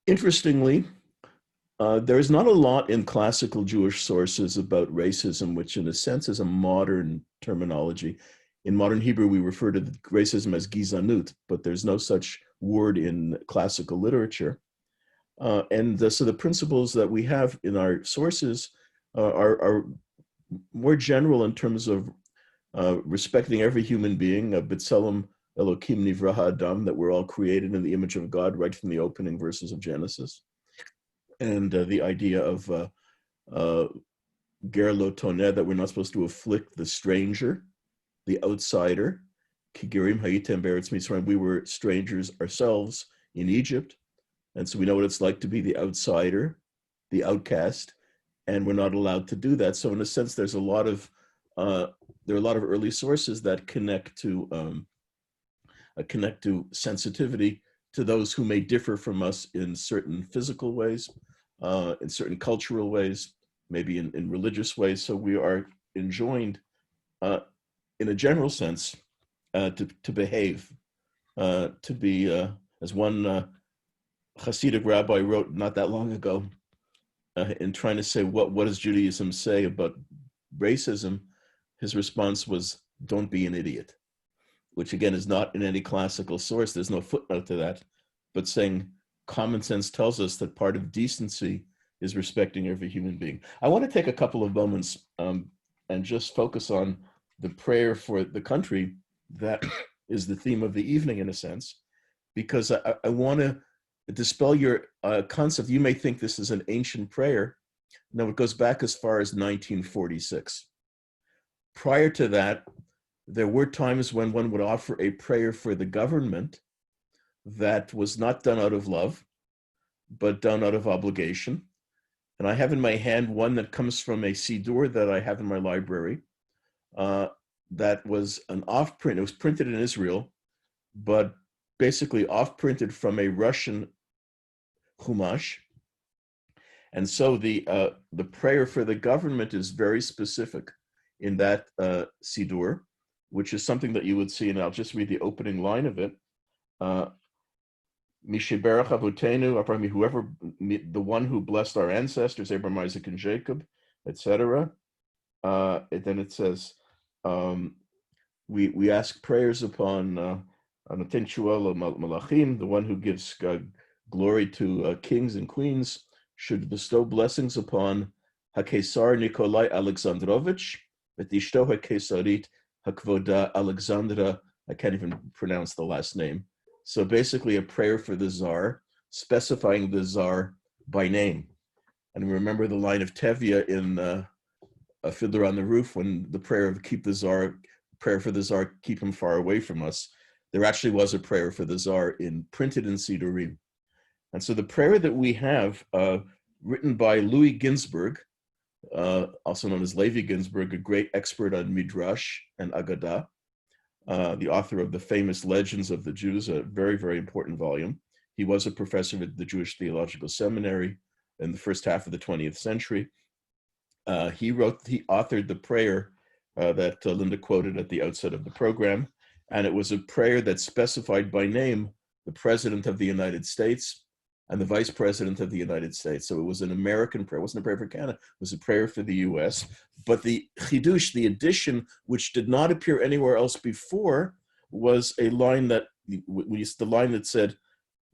Interestingly, there is not a lot in classical Jewish sources about racism, which in a sense is a modern terminology. In modern Hebrew, we refer to racism as gizanut, but there's no such word in classical literature. So the principles that we have in our sources are more general in terms of respecting every human being, B'Tselem Elokim Nivra Ha'adam, that we're all created in the image of God, right from the opening verses of Genesis. And the idea of ger lo toneh, that we're not supposed to afflict the stranger, the outsider. Kigirim hayitem beretz Mitzrayim, we were strangers ourselves in Egypt, and so we know what it's like to be the outsider, the outcast, and we're not allowed to do that. So in a sense, there's a lot of there are a lot of early sources that connect to sensitivity to those who may differ from us in certain physical ways, in certain cultural ways, maybe in religious ways. So we are enjoined, in a general sense, to behave, to be, as one Hasidic rabbi wrote not that long ago, in trying to say what does Judaism say about racism, his response was, "Don't be an idiot," which again is not in any classical source. There's no footnote to that, but saying common sense tells us that part of decency is respecting every human being. I want to take a couple of moments and just focus on the prayer for the country that is the theme of the evening, in a sense, because I want to dispel your concept. You may think this is an ancient prayer. No, it goes back as far as 1946. Prior to that, there were times when one would offer a prayer for the government that was not done out of love, but done out of obligation. And I have in my hand one that comes from a Siddur that I have in my library. That was an off-print. It was printed in Israel, but basically off-printed from a Russian Chumash. And so the prayer for the government is very specific in that Siddur, which is something that you would see, and I'll just read the opening line of it. Misheberach Avotenu, whoever, the one who blessed our ancestors, Abraham, Isaac, and Jacob, etc. Then it says, we ask prayers upon Anotenchuel Malachim, the one who gives glory to kings and queens, should bestow blessings upon HaKesar Nikolai Alexandrovich, Betishto HaKesarit HaKvoda Alexandra, I can't even pronounce the last name. So basically a prayer for the Tsar, specifying the Tsar by name. And remember the line of Tevye in A Fiddler on the Roof, when the prayer of keep the Tsar, prayer for the Tsar, keep him far away from us. There actually was a prayer for the Tsar printed in Siddurim. And so the prayer that we have, written by Louis Ginsburg, also known as Levi Ginsburg, a great expert on Midrash and Agadah, the author of the famous Legends of the Jews, a very, very important volume. He was a professor at the Jewish Theological Seminary in the first half of the 20th century. He authored the prayer that Linda quoted at the outset of the program, and it was a prayer that specified by name the President of the United States and the Vice President of the United States. So it was an American prayer. It wasn't a prayer for Canada. It was a prayer for the US. But the chidush, the addition, which did not appear anywhere else before, was a line that said,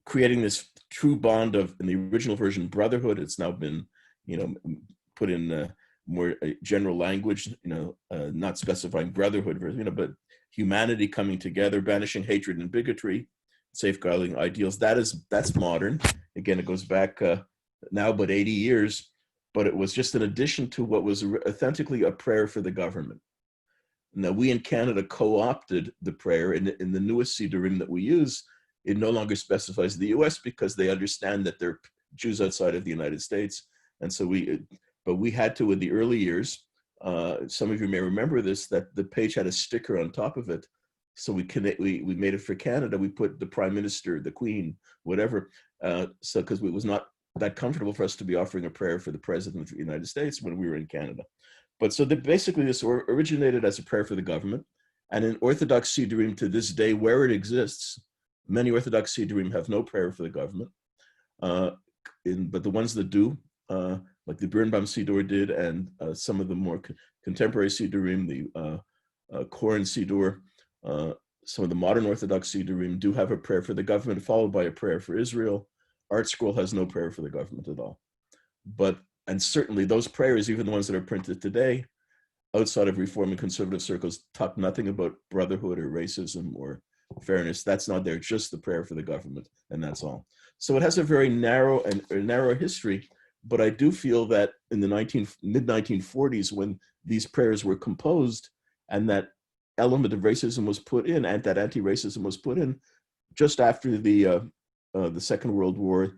creating this true bond of, in the original version, brotherhood. It's now been, put in more general language, not specifying brotherhood, but humanity coming together, banishing hatred and bigotry, safeguarding ideals. That's modern. Again, it goes back now but 80 years, but it was just an addition to what was authentically a prayer for the government. Now, we in Canada co-opted the prayer in the newest Siddurim that we use. It no longer specifies the US because they understand that they're Jews outside of the United States. And so we had to, in the early years, some of you may remember this, that the page had a sticker on top of it. So we made it for Canada. We put the Prime Minister, the Queen, whatever. So because it was not that comfortable for us to be offering a prayer for the President of the United States when we were in Canada. But so basically this originated as a prayer for the government. And in Orthodox Siddurim to this day, where it exists, many Orthodox Siddurim have no prayer for the government. but the ones that do, like the Birnbaum Siddur did, and some of the more contemporary Siddurim, the Koren Siddur, some of the modern Orthodox Siddurim do have a prayer for the government, followed by a prayer for Israel. Art Scroll has no prayer for the government at all. And certainly those prayers, even the ones that are printed today, outside of Reform and conservative circles, talk nothing about brotherhood or racism or fairness. That's not there, just the prayer for the government, and that's all. So it has a very narrow history, but I do feel that in the mid-1940s, when these prayers were composed and that element of racism was put in, and that anti-racism was put in, just after the Second World War,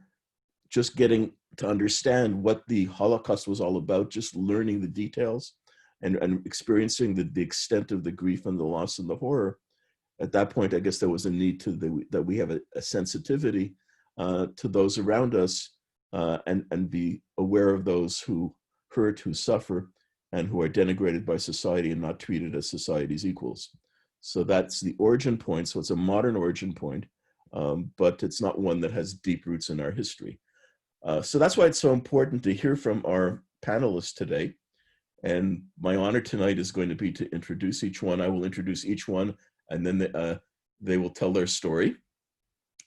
just getting to understand what the Holocaust was all about, just learning the details and experiencing the extent of the grief and the loss and the horror. At that point, I guess there was a need that we have a sensitivity to those around us, and be aware of those who hurt, who suffer, and who are denigrated by society and not treated as society's equals. So that's the origin point. So it's a modern origin point, but it's not one that has deep roots in our history. So that's why it's so important to hear from our panelists today. And my honor tonight is going to be to introduce each one. I will introduce each one, and then they will tell their story.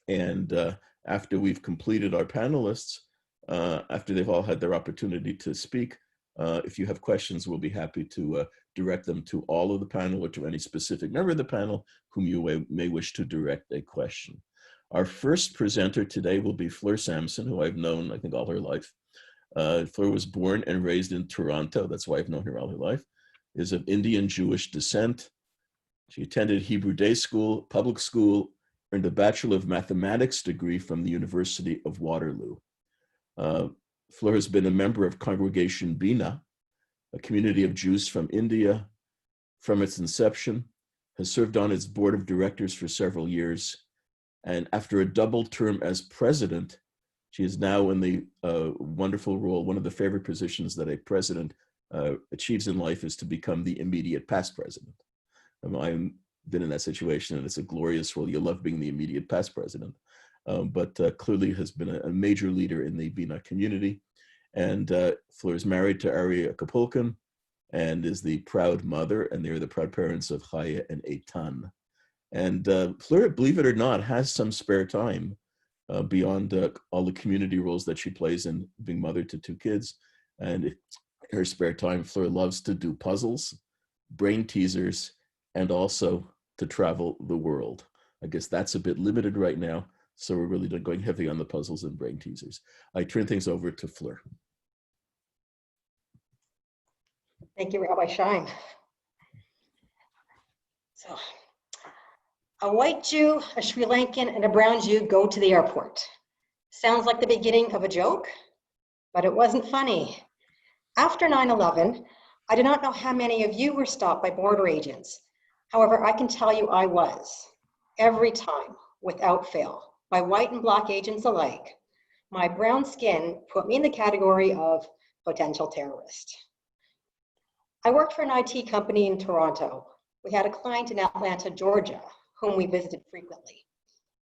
And after we've completed our panelists, after they've all had their opportunity to speak, if you have questions, we'll be happy to direct them to all of the panel or to any specific member of the panel whom you may wish to direct a question. Our first presenter today will be Fleur Samson, who I've known, I think, all her life. Fleur was born and raised in Toronto. That's why I've known her all her life. Is of Indian Jewish descent. She attended Hebrew Day School, public school, earned a Bachelor of Mathematics degree from the University of Waterloo. Fleur has been a member of Congregation Bina, a community of Jews from India, from its inception, has served on its board of directors for several years, and after a double term as president, she is now in the wonderful role. One of the favorite positions that a president achieves in life is to become the immediate past president. I've been in that situation, and it's a glorious role. You love being the immediate past president, but clearly has been a major leader in the Bina community. And Fleur is married to Aryeh Kapulkin and is the proud mother, and they're the proud parents of Chaya and Eitan. And Fleur, believe it or not, has some spare time beyond all the community roles that she plays in being mother to 2 kids. And in her spare time, Fleur loves to do puzzles, brain teasers, and also to travel the world. I guess that's a bit limited right now, so we're really going heavy on the puzzles and brain teasers. I turn things over to Fleur. Thank you, Rabbi Scheim. So, a white Jew, a Sri Lankan, and a brown Jew go to the airport. Sounds like the beginning of a joke, but it wasn't funny. After 9/11, I do not know how many of you were stopped by border agents. However, I can tell you I was, every time, without fail, by white and black agents alike. My brown skin put me in the category of potential terrorist. I worked for an IT company in Toronto. We had a client in Atlanta, Georgia, whom we visited frequently.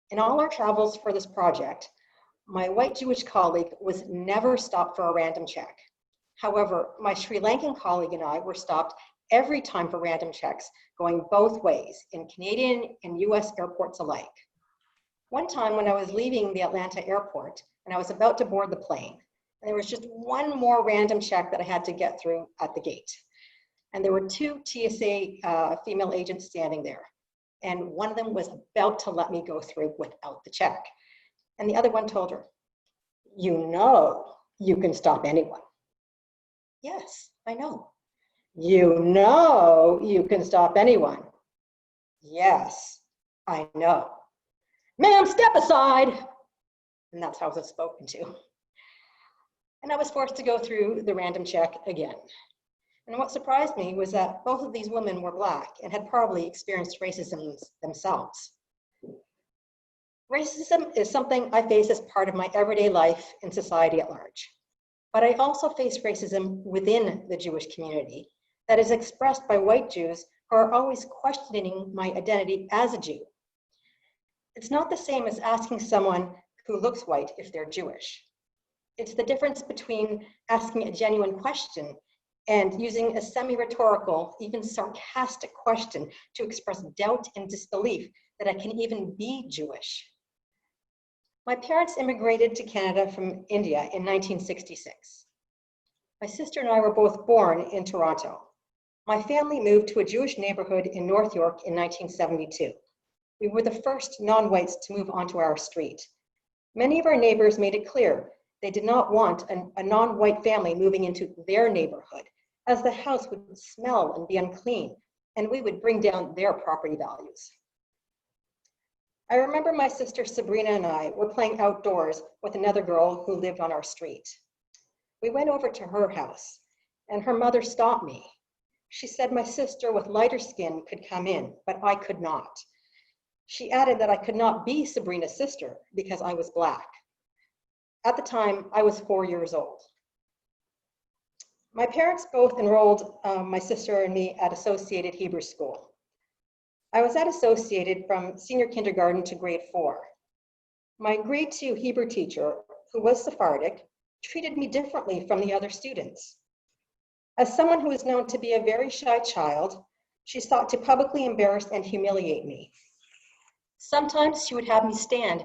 In all our travels for this project, my white Jewish colleague was never stopped for a random check. However, my Sri Lankan colleague and I were stopped every time for random checks, going both ways in Canadian and US airports alike. One time when I was leaving the Atlanta airport and I was about to board the plane, and there was just one more random check that I had to get through at the gate. And there were 2 TSA female agents standing there. And one of them was about to let me go through without the check. And the other one told her, "You know you can stop anyone." "Yes, I know." "You know you can stop anyone." "Yes, I know." "Ma'am, step aside." And that's how I was spoken to. And I was forced to go through the random check again. And what surprised me was that both of these women were Black and had probably experienced racism themselves. Racism is something I face as part of my everyday life in society at large. But I also face racism within the Jewish community that is expressed by white Jews who are always questioning my identity as a Jew. It's not the same as asking someone who looks white if they're Jewish. It's the difference between asking a genuine question and using a semi-rhetorical, even sarcastic question to express doubt and disbelief that I can even be Jewish. My parents immigrated to Canada from India in 1966. My sister and I were both born in Toronto. My family moved to a Jewish neighborhood in North York in 1972. We were the first non-whites to move onto our street. Many of our neighbors made it clear they did not want a non-white family moving into their neighborhood, as the house would smell and be unclean, and we would bring down their property values. I remember my sister Sabrina and I were playing outdoors with another girl who lived on our street. We went over to her house, and her mother stopped me. She said my sister with lighter skin could come in, but I could not. She added that I could not be Sabrina's sister because I was Black. At the time, I was 4 years old. My parents both enrolled my sister and me at Associated Hebrew School. I was at Associated from senior kindergarten to grade 4. My grade 2 Hebrew teacher, who was Sephardic, treated me differently from the other students. As someone who is known to be a very shy child, she sought to publicly embarrass and humiliate me. Sometimes she would have me stand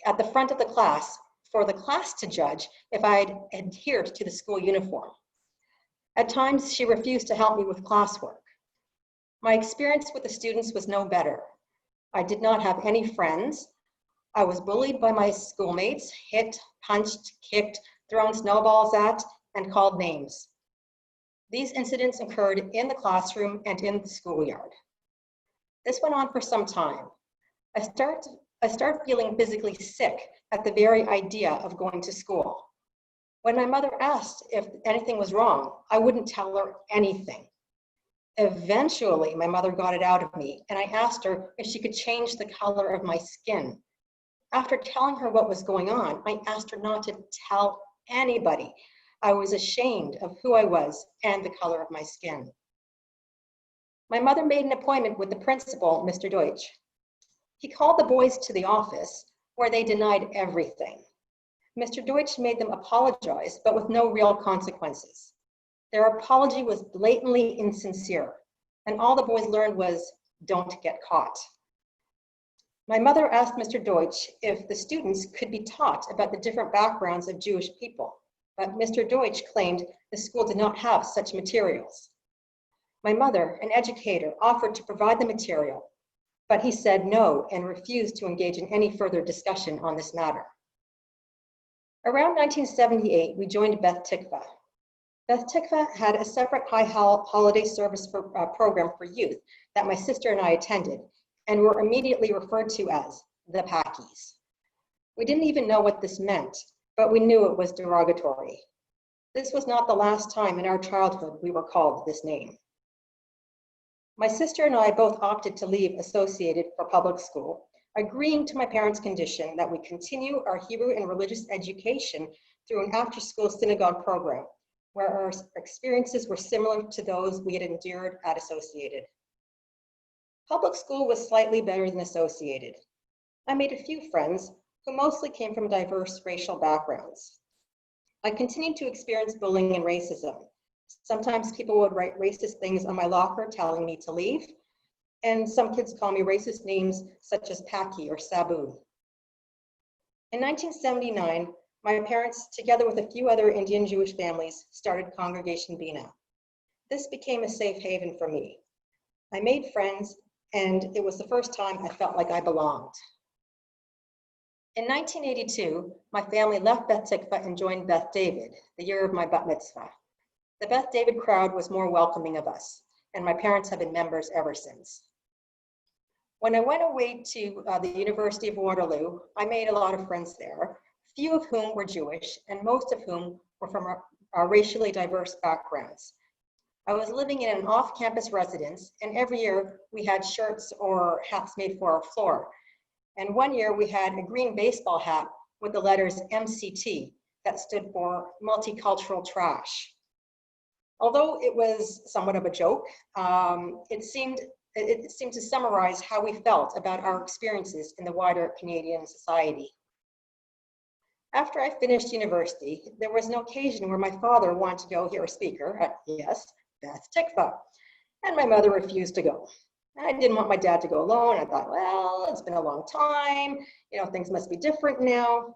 at the front of the class for the class to judge if I had adhered to the school uniform. At times, she refused to help me with classwork. My experience with the students was no better. I did not have any friends. I was bullied by my schoolmates, hit, punched, kicked, thrown snowballs at, and called names. These incidents occurred in the classroom and in the schoolyard. This went on for some time. I started feeling physically sick at the very idea of going to school. When my mother asked if anything was wrong, I wouldn't tell her anything. Eventually, my mother got it out of me, and I asked her if she could change the color of my skin. After telling her what was going on, I asked her not to tell anybody. I was ashamed of who I was and the color of my skin. My mother made an appointment with the principal, Mr. Deutsch. He called the boys to the office, where they denied everything. Mr. Deutsch made them apologize, but with no real consequences. Their apology was blatantly insincere, and all the boys learned was, don't get caught. My mother asked Mr. Deutsch if the students could be taught about the different backgrounds of Jewish people, but Mr. Deutsch claimed the school did not have such materials. My mother, an educator, offered to provide the material, but he said no and refused to engage in any further discussion on this matter. Around 1978, we joined Beth Tikva. Beth Tikva had a separate high holiday service program for youth that my sister and I attended, and were immediately referred to as the Packies. We didn't even know what this meant, but we knew it was derogatory. This was not the last time in our childhood we were called this name. My sister and I both opted to leave Associated for public school, agreeing to my parents' condition that we continue our Hebrew and religious education through an after-school synagogue program, where our experiences were similar to those we had endured at Associated. Public school was slightly better than Associated. I made a few friends who mostly came from diverse racial backgrounds. I continued to experience bullying and racism. Sometimes people would write racist things on my locker telling me to leave, and some kids call me racist names such as Paki or Sabu. In 1979, my parents, together with a few other Indian Jewish families, started Congregation Bina. This became a safe haven for me. I made friends, and it was the first time I felt like I belonged. In 1982, my family left Beth Tikva and joined Beth David, the year of my bat mitzvah. The Beth David crowd was more welcoming of us, and my parents have been members ever since. When I went away to the University of Waterloo, I made a lot of friends there, few of whom were Jewish, and most of whom were from our racially diverse backgrounds. I was living in an off-campus residence, and every year we had shirts or hats made for our floor. And one year we had a green baseball hat with the letters MCT that stood for Multicultural Trash. Although it was somewhat of a joke, it seemed to summarize how we felt about our experiences in the wider Canadian society. After I finished university, there was an occasion where my father wanted to go hear a speaker at, yes, Beth Tikva, and my mother refused to go. I didn't want my dad to go alone. I thought, well, it's been a long time. Things must be different now.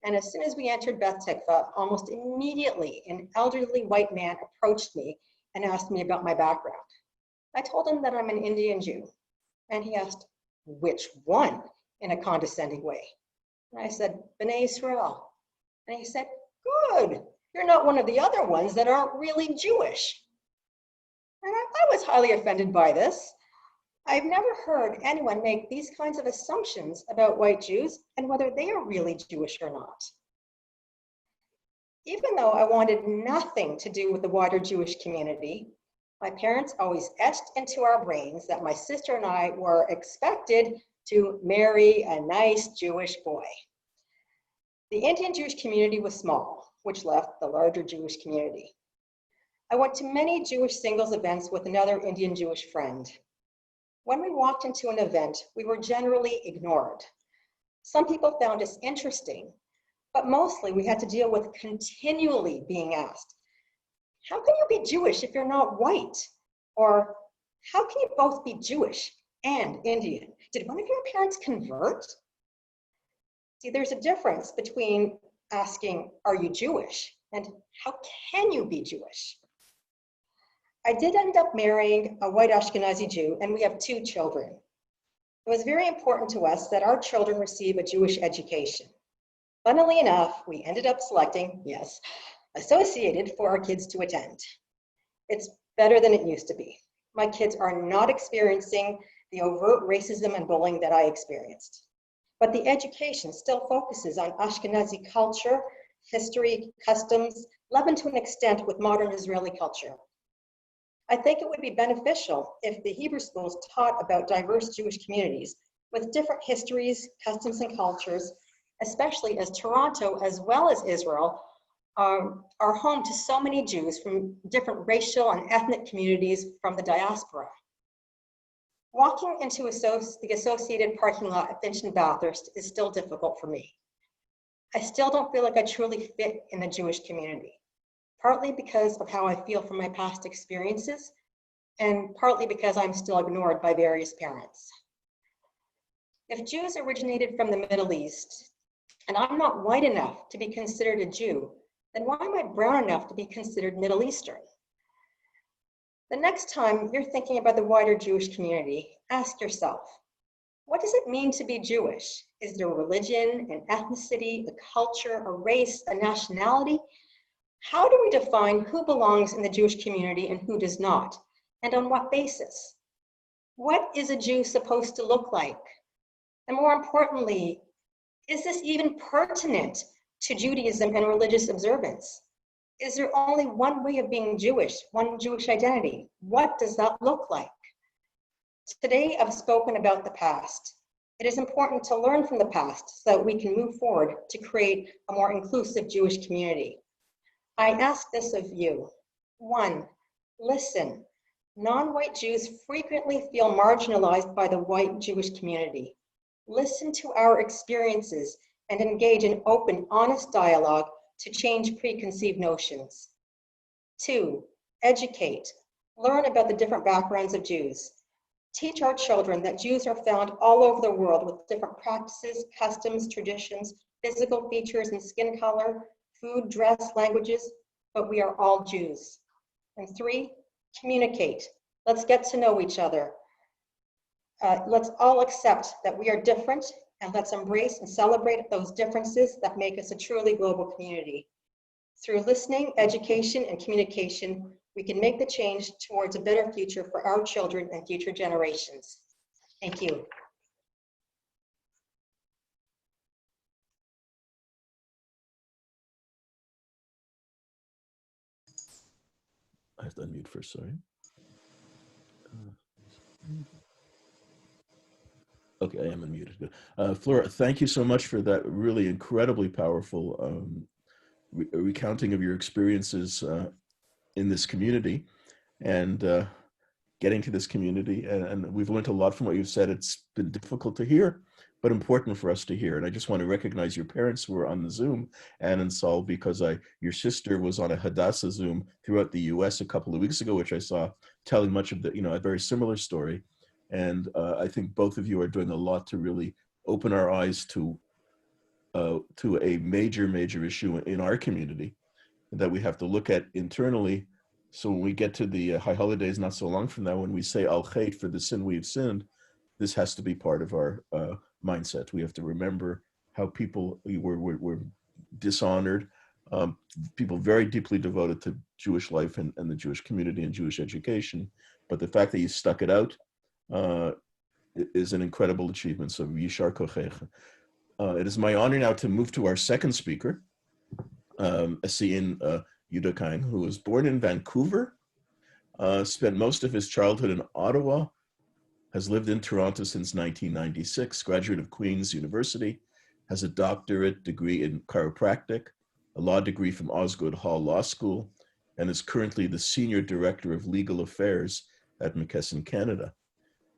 And as soon as we entered Beth Tikva, almost immediately, an elderly white man approached me and asked me about my background. I told him that I'm an Indian Jew. And he asked, which one, in a condescending way. And I said, B'nai Israel. And he said, good, you're not one of the other ones that aren't really Jewish. And I was highly offended by this. I've never heard anyone make these kinds of assumptions about white Jews and whether they are really Jewish or not. Even though I wanted nothing to do with the wider Jewish community, my parents always etched into our brains that my sister and I were expected to marry a nice Jewish boy. The Indian Jewish community was small, which left the larger Jewish community. I went to many Jewish singles events with another Indian Jewish friend. When we walked into an event, we were generally ignored. Some people found us interesting, but mostly we had to deal with continually being asked, how can you be Jewish if you're not white? Or how can you both be Jewish and Indian? Did one of your parents convert? See, there's a difference between asking, are you Jewish? And how can you be Jewish? I did end up marrying a white Ashkenazi Jew, and we have 2 children. It was very important to us that our children receive a Jewish education. Funnily enough, we ended up selecting, yes, Associated for our kids to attend. It's better than it used to be. My kids are not experiencing the overt racism and bullying that I experienced. But the education still focuses on Ashkenazi culture, history, customs, leavened to an extent with modern Israeli culture. I think it would be beneficial if the Hebrew schools taught about diverse Jewish communities with different histories, customs, and cultures, especially as Toronto, as well as Israel, are home to so many Jews from different racial and ethnic communities from the diaspora. Walking into the associated parking lot at Finch and Bathurst is still difficult for me. I still don't feel like I truly fit in the Jewish community, partly because of how I feel from my past experiences, and partly because I'm still ignored by various parents. If Jews originated from the Middle East, and I'm not white enough to be considered a Jew, then why am I brown enough to be considered Middle Eastern? The next time you're thinking about the wider Jewish community, ask yourself, what does it mean to be Jewish? Is there a religion, an ethnicity, a culture, a race, a nationality? How do we define who belongs in the Jewish community and who does not? And on what basis? What is a Jew supposed to look like? And more importantly, is this even pertinent to Judaism and religious observance? Is there only one way of being Jewish, one Jewish identity? What does that look like? Today, I've spoken about the past. It is important to learn from the past so that we can move forward to create a more inclusive Jewish community. I ask this of you. 1, listen. Non-white Jews frequently feel marginalized by the white Jewish community. Listen to our experiences and engage in open, honest dialogue to change preconceived notions. 2, educate. Learn about the different backgrounds of Jews. Teach our children that Jews are found all over the world with different practices, customs, traditions, physical features and skin color, food, dress, languages, but we are all Jews. And 3, communicate. Let's get to know each other. Let's all accept that we are different, and let's embrace and celebrate those differences that make us a truly global community. Through listening, education, and communication, we can make the change towards a better future for our children and future generations. Thank you. I have to unmute first, sorry. Okay, I am unmuted. Fleur, thank you so much for that really incredibly powerful recounting of your experiences in this community and getting to this community. And we've learned a lot from what you've said. It's been difficult to hear, but important for us to hear. And I just want to recognize your parents who were on the Zoom, Anne and Saul, because your sister was on a Hadassah Zoom throughout the US a couple of weeks ago, which I saw, telling much of a very similar story. And I think both of you are doing a lot to really open our eyes to a major issue in our community that we have to look at internally. So when we get to the high holidays not so long from now, when we say al chait, for the sin we've sinned, this has to be part of our mindset. We have to remember how people were dishonored, people very deeply devoted to Jewish life and the Jewish community and Jewish education. But the fact that you stuck it out is an incredible achievement. So yishar kochech. It is my honor now to move to our second speaker, Essien Udokang, who was born in Vancouver, spent most of his childhood in Ottawa, has lived in Toronto since 1996, graduate of Queen's University, has a doctorate degree in chiropractic, a law degree from Osgoode Hall Law School, and is currently the Senior Director of Legal Affairs at McKesson Canada.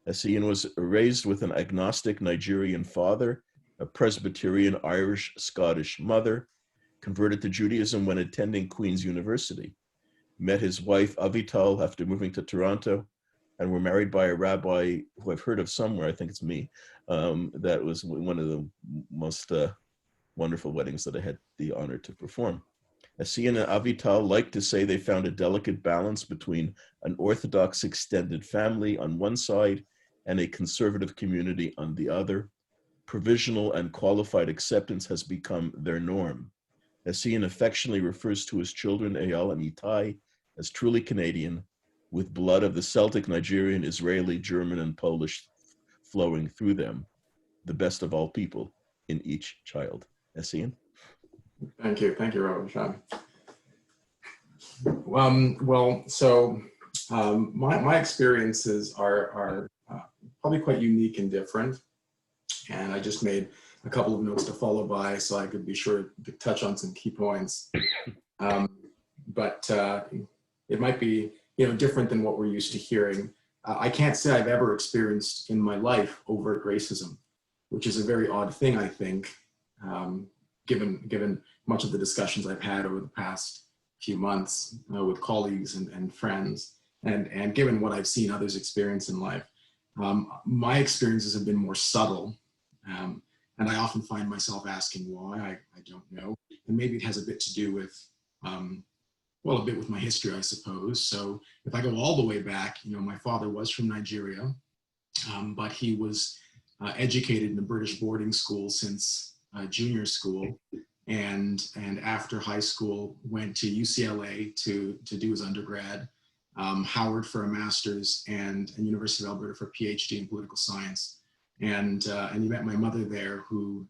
Essien was raised with an agnostic Nigerian father, a Presbyterian Irish-Scottish mother, converted to Judaism when attending Queen's University, met his wife Avital after moving to Toronto, and were married by a rabbi who I've heard of somewhere, I think it's me. That was one of the most wonderful weddings that I had the honor to perform. Essien and Avital like to say they found a delicate balance between an Orthodox extended family on one side and a conservative community on the other. Provisional and qualified acceptance has become their norm. Essien affectionately refers to his children, Eyal and Itai, as truly Canadian, with blood of the Celtic, Nigerian, Israeli, German, and Polish flowing through them, the best of all people in each child. Essien? Thank you, Rabbi Scheim. My experiences are probably quite unique and different, and I just made a couple of notes to follow by so I could be sure to touch on some key points. But it might be different than what we're used to hearing. I can't say I've ever experienced in my life overt racism, which is a very odd thing, I think, given much of the discussions I've had over the past few months with colleagues and friends, and given what I've seen others experience in life. My experiences have been more subtle, and I often find myself asking why. I don't know, and maybe it has a bit to do with a bit with my history, I suppose. So if I go all the way back, my father was from Nigeria, but he was educated in a British boarding school since junior school, and after high school went to UCLA to do his undergrad, Howard for a master's, and University of Alberta for a PhD in political science. And you met my mother there, who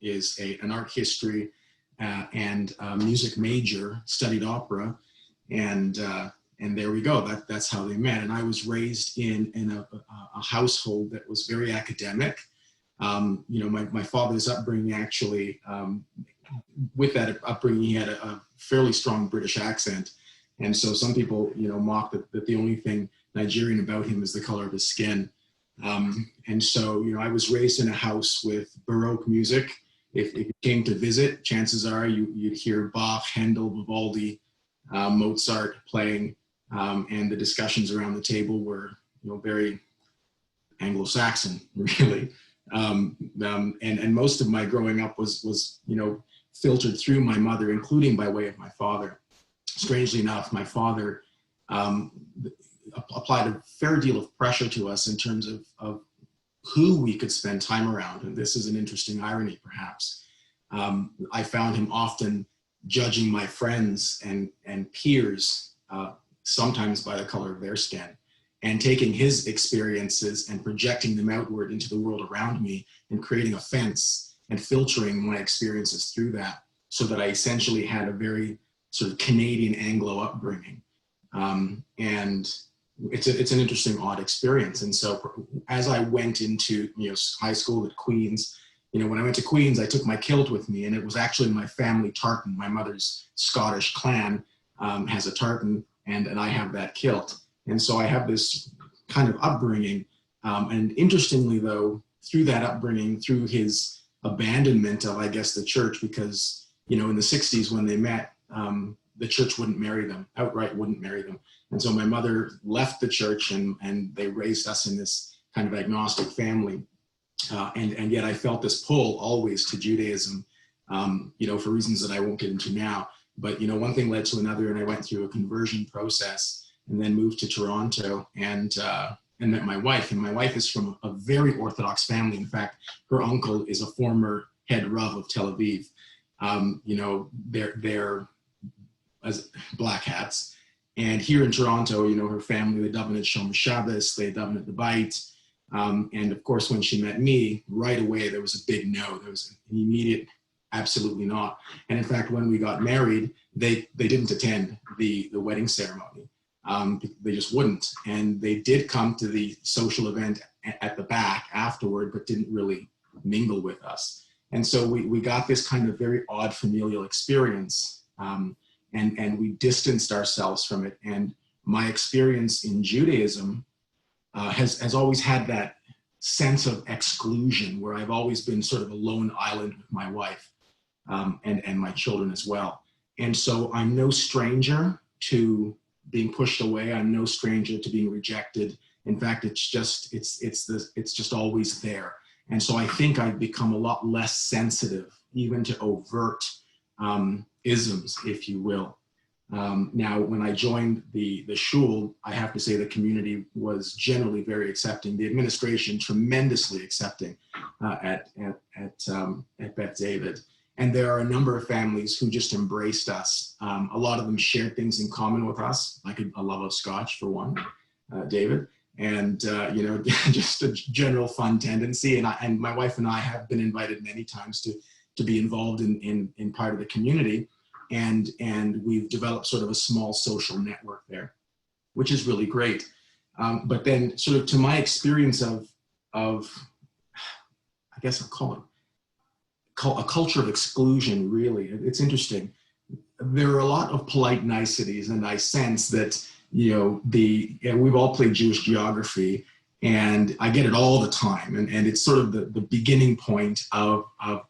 is an art history and music major, studied opera, and there we go. That's how they met. And I was raised in a household that was very academic. My father's upbringing actually, with that upbringing, he had a fairly strong British accent, and so some people mock that the only thing Nigerian about him is the color of his skin. And so I was raised in a house with Baroque music. If you came to visit, chances are you'd hear Bach, Handel, Vivaldi, Mozart playing, and the discussions around the table were very Anglo-Saxon, really. And most of my growing up was filtered through my mother, including by way of my father. Strangely enough, my father applied a fair deal of pressure to us in terms of who we could spend time around. And this is an interesting irony, perhaps. I found him often judging my friends and peers, sometimes by the color of their skin, and taking his experiences and projecting them outward into the world around me and creating a fence and filtering my experiences through that, so that I essentially had a very sort of Canadian Anglo upbringing. And it's an interesting, odd experience. And so as I went into high school at Queen's, when I went to Queen's, I took my kilt with me, and it was actually my family tartan. My mother's Scottish clan has a tartan, and I have that kilt. And so I have this kind of upbringing. And interestingly, though, through that upbringing, through his abandonment of, I guess, the church, because, you know, in the 60s when they met, the church wouldn't marry them, outright wouldn't marry them. And so my mother left the church, and they raised us in this kind of agnostic family. And yet I felt this pull always to Judaism, you know, for reasons that I won't get into now. But, you know, one thing led to another, and I went through a conversion process and then moved to Toronto and met my wife. And my wife is from a very Orthodox family. In fact, her uncle is a former head Rav of Tel Aviv. You know, they're as black hats. And here in Toronto, you know, her family, they daven at Shomer Shabbos, they daven at the Beit. And of course, when she met me, right away, there was a big no. There was an immediate, absolutely not. And in fact, when we got married, they didn't attend the wedding ceremony. They just wouldn't. And they did come to the social event at the back afterward, but didn't really mingle with us. And so we got this kind of very odd familial experience. And we distanced ourselves from it. And my experience in Judaism has always had that sense of exclusion, where I've always been sort of a lone island with my wife and my children as well. And so I'm no stranger to being pushed away. I'm no stranger to being rejected. In fact, it's just always there. And so I think I've become a lot less sensitive, even to overt isms, if you will. Now, when I joined the shul, I have to say the community was generally very accepting. The administration tremendously accepting at Beth David. And there are a number of families who just embraced us. A lot of them shared things in common with us, like a love of Scotch, for one, David. And, you know, just a general fun tendency. And my wife and I have been invited many times to be involved in part of the community. And we've developed sort of a small social network there, which is really great. But then sort of to my experience of I guess I'll call it a culture of exclusion, really. It's interesting. There are a lot of polite niceties, and I sense that, you know, we've all played Jewish geography, and I get it all the time. And it's sort of the beginning point of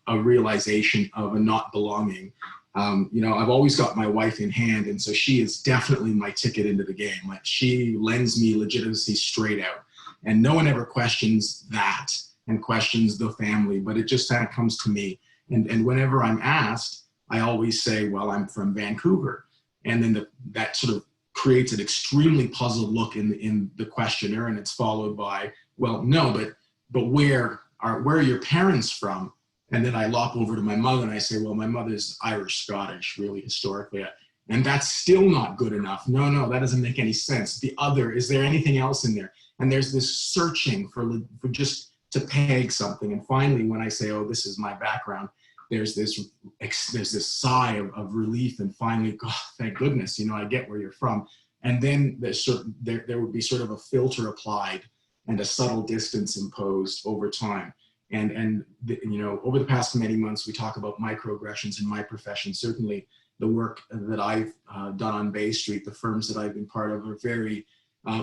a realization of a not belonging. You know, I've always got my wife in hand, and so she is definitely my ticket into the game. Like, she lends me legitimacy straight out, and no one ever questions that and questions the family, but it just kind of comes to me. And whenever I'm asked, I always say, well, I'm from Vancouver. And then that sort of creates an extremely puzzled look in the questioner, and it's followed by, well, no, but where are your parents from? And then I lop over to my mother and I say, well, my mother's Irish Scottish, really, historically. And that's still not good enough. No, that doesn't make any sense. The other, is there anything else in there? And there's this searching for just to peg something. And finally, when I say, oh, this is my background, there's this sigh of relief. And finally, oh, thank goodness, you know, I get where you're from. And then there would be sort of a filter applied and a subtle distance imposed over time. And you know, over the past many months, we talk about microaggressions in my profession. Certainly the work that I've done on Bay Street, the firms that I've been part of, are very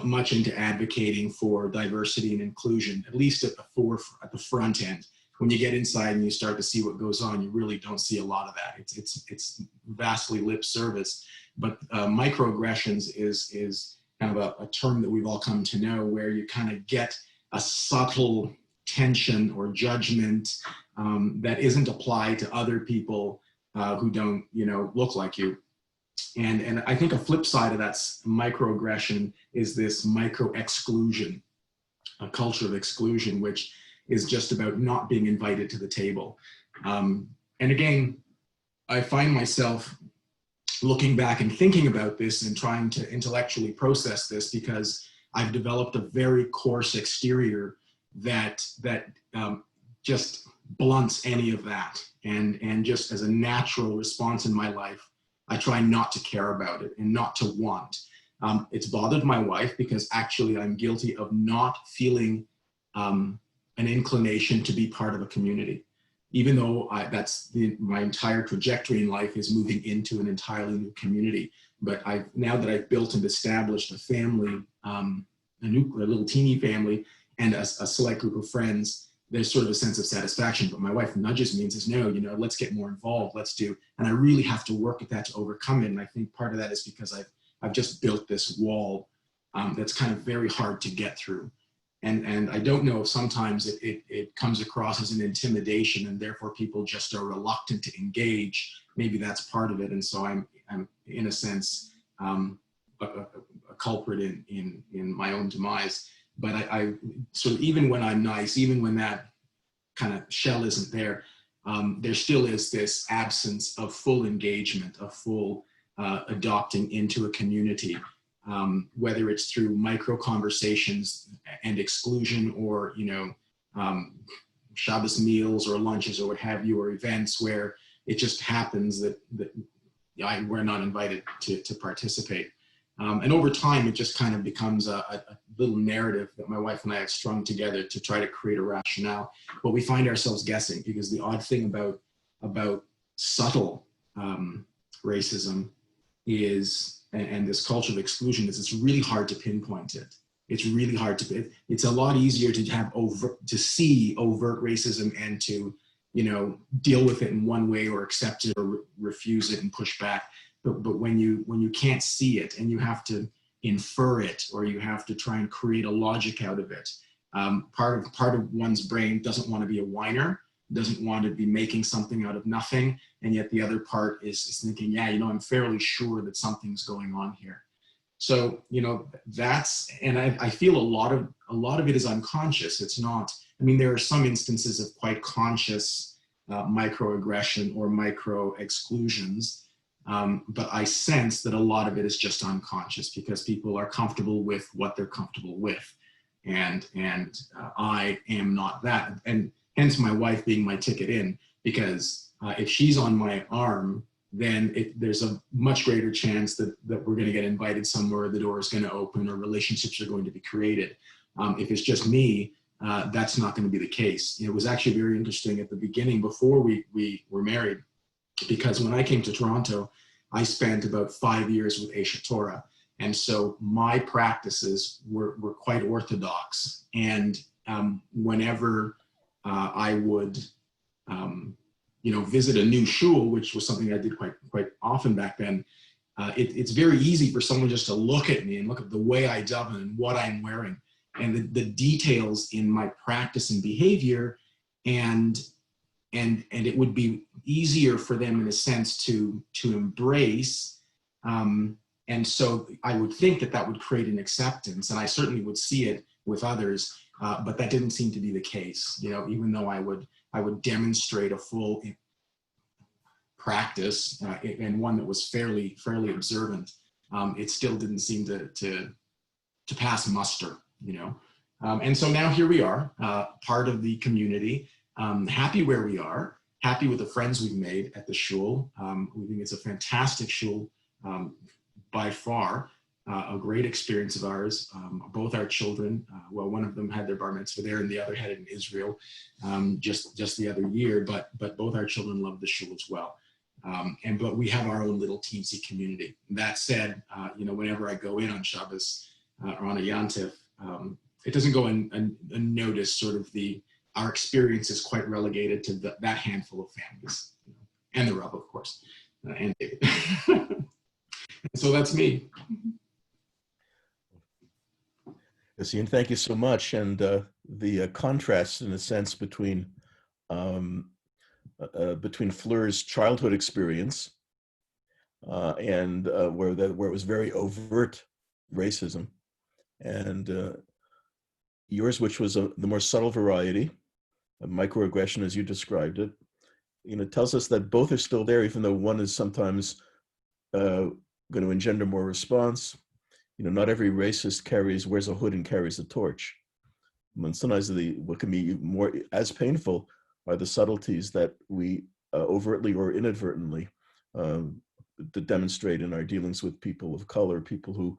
much into advocating for diversity and inclusion, at least at the front end. When you get inside and you start to see what goes on, you really don't see a lot of that. It's vastly lip service. But microaggressions is kind of a term that we've all come to know, where you kind of get a subtle tension or judgment that isn't applied to other people who don't, you know, look like you. And I think a flip side of that microaggression is this micro-exclusion, a culture of exclusion, which is just about not being invited to the table. And again, I find myself looking back and thinking about this and trying to intellectually process this, because I've developed a very coarse exterior that just blunts any of that. And just as a natural response in my life, I try not to care about it and not to want. It's bothered my wife, because actually I'm guilty of not feeling an inclination to be part of a community, even though my entire trajectory in life is moving into an entirely new community. But now that I've built and established a family, a little teeny family, and a select group of friends, there's sort of a sense of satisfaction. But my wife nudges me and says, no, let's get more involved, let's do. And I really have to work at that to overcome it. And I think part of that is because I've just built this wall that's kind of very hard to get through. And I don't know if sometimes it comes across as an intimidation and therefore people just are reluctant to engage. Maybe that's part of it. And so I'm in a sense, a culprit in my own demise. But I sort of, even when I'm nice, even when that kind of shell isn't there, there still is this absence of full engagement, of full adopting into a community, whether it's through micro conversations and exclusion, or Shabbos meals or lunches or what have you, or events where it just happens that we're not invited to participate. And over time, it just kind of becomes a little narrative that my wife and I have strung together to try to create a rationale. But we find ourselves guessing, because the odd thing about subtle racism is, and this culture of exclusion, is it's really hard to pinpoint it. It's really hard to, it's a lot easier to see overt racism and to, deal with it in one way, or accept it or refuse it and push back. But when you can't see it and you have to infer it, or you have to try and create a logic out of it, part of one's brain doesn't want to be a whiner, doesn't want to be making something out of nothing, and yet the other part is thinking, yeah, I'm fairly sure that something's going on here. So that's, and I feel a lot of it is unconscious. It's not. I mean, there are some instances of quite conscious microaggression or micro exclusions. But I sense that a lot of it is just unconscious, because people are comfortable with what they're comfortable with. And I am not that. And hence my wife being my ticket in, because if she's on my arm, then there's a much greater chance that we're going to get invited somewhere, the door is going to open, or relationships are going to be created. If it's just me, that's not going to be the case. It was actually very interesting at the beginning, before we were married, because when I came to Toronto, I spent about 5 years with Aish Torah. And so my practices were quite orthodox. And whenever I would, visit a new shul, which was something I did quite often back then, it's very easy for someone just to look at me and look at the way I daven and what I'm wearing, and the details in my practice and behavior, and it would be easier for them in a sense to embrace. And so I would think that would create an acceptance, and I certainly would see it with others, but that didn't seem to be the case. Even though I would demonstrate a full practice and one that was fairly observant, it still didn't seem to pass muster, And so now here we are, part of the community. Happy where we are, happy with the friends we've made at the shul. We think it's a fantastic shul, by far, a great experience of ours. Both our children, well, one of them had their bar mitzvah there and the other had it in Israel just the other year, but both our children love the shul as well. But we have our own little teensy community. That said, whenever I go in on Shabbos or on a Yantif, it doesn't go unnoticed. Sort of our experience is quite relegated to that handful of families, and the Rav, of course, and David. So that's me. Essien, thank you so much. And the contrast, in a sense, between Fleur's childhood experience and where it was very overt racism, and yours, which was the more subtle variety, a microaggression as you described it, tells us that both are still there, even though one is sometimes going to engender more response. Not every racist wears a hood and carries a torch. And sometimes what can be more as painful are the subtleties that we overtly or inadvertently demonstrate in our dealings with people of color, people who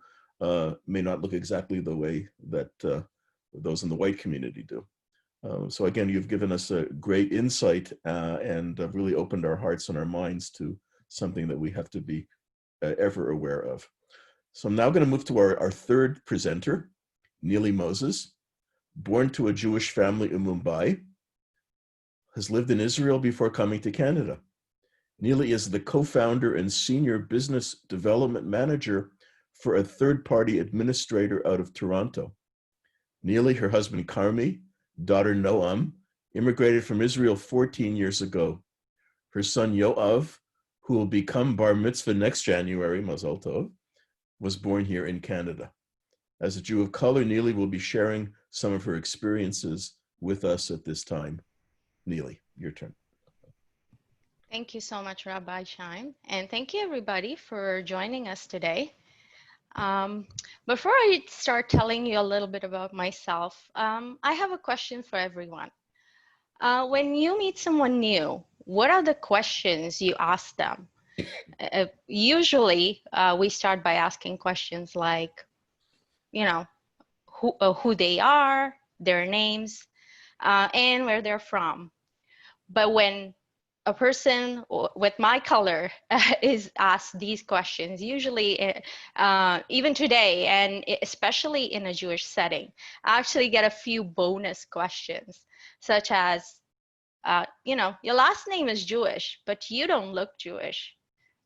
may not look exactly the way that those in the white community do. So again, you've given us a great insight and really opened our hearts and our minds to something that we have to be ever aware of. So I'm now going to move to our third presenter, Neeli Moses, born to a Jewish family in Mumbai, has lived in Israel before coming to Canada. Neeli is the co-founder and senior business development manager for a third-party administrator out of Toronto. Neeli, her husband Carmi, daughter Noam, immigrated from Israel 14 years ago. Her son Yoav, who will become bar mitzvah next January, Mazal Tov, was born here in Canada. As a Jew of color, Neeli will be sharing some of her experiences with us at this time. Neeli, your turn. Thank you so much, Rabbi Scheim, and thank you everybody for joining us today. Before I start telling you a little bit about myself, I have a question for everyone. When you meet someone new, what are the questions you ask them? Usually, we start by asking questions like, who they are, their names, and where they're from. But when a person with my color is asked these questions, usually even today, and especially in a Jewish setting, I actually get a few bonus questions, such as, your last name is Jewish, but you don't look Jewish.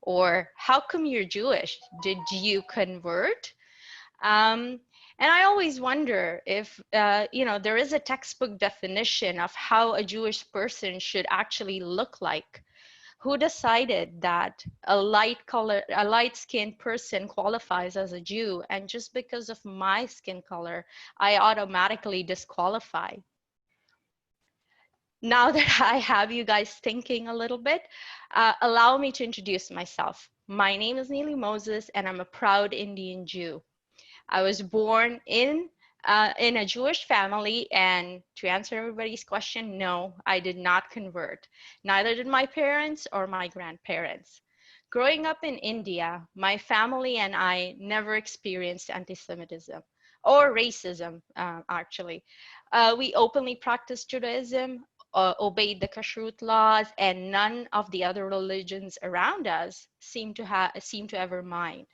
Or how come you're Jewish? Did you convert? And I always wonder if, there is a textbook definition of how a Jewish person should actually look like. Who decided that a light-skinned person qualifies as a Jew, and just because of my skin color, I automatically disqualify? Now that I have you guys thinking a little bit, allow me to introduce myself. My name is Neeli Moses, and I'm a proud Indian Jew. I was born in a Jewish family, and to answer everybody's question, no, I did not convert. Neither did my parents or my grandparents. Growing up in India, my family and I never experienced anti-Semitism or racism, actually. We openly practiced Judaism, obeyed the kashrut laws, and none of the other religions around us seemed to ever mind.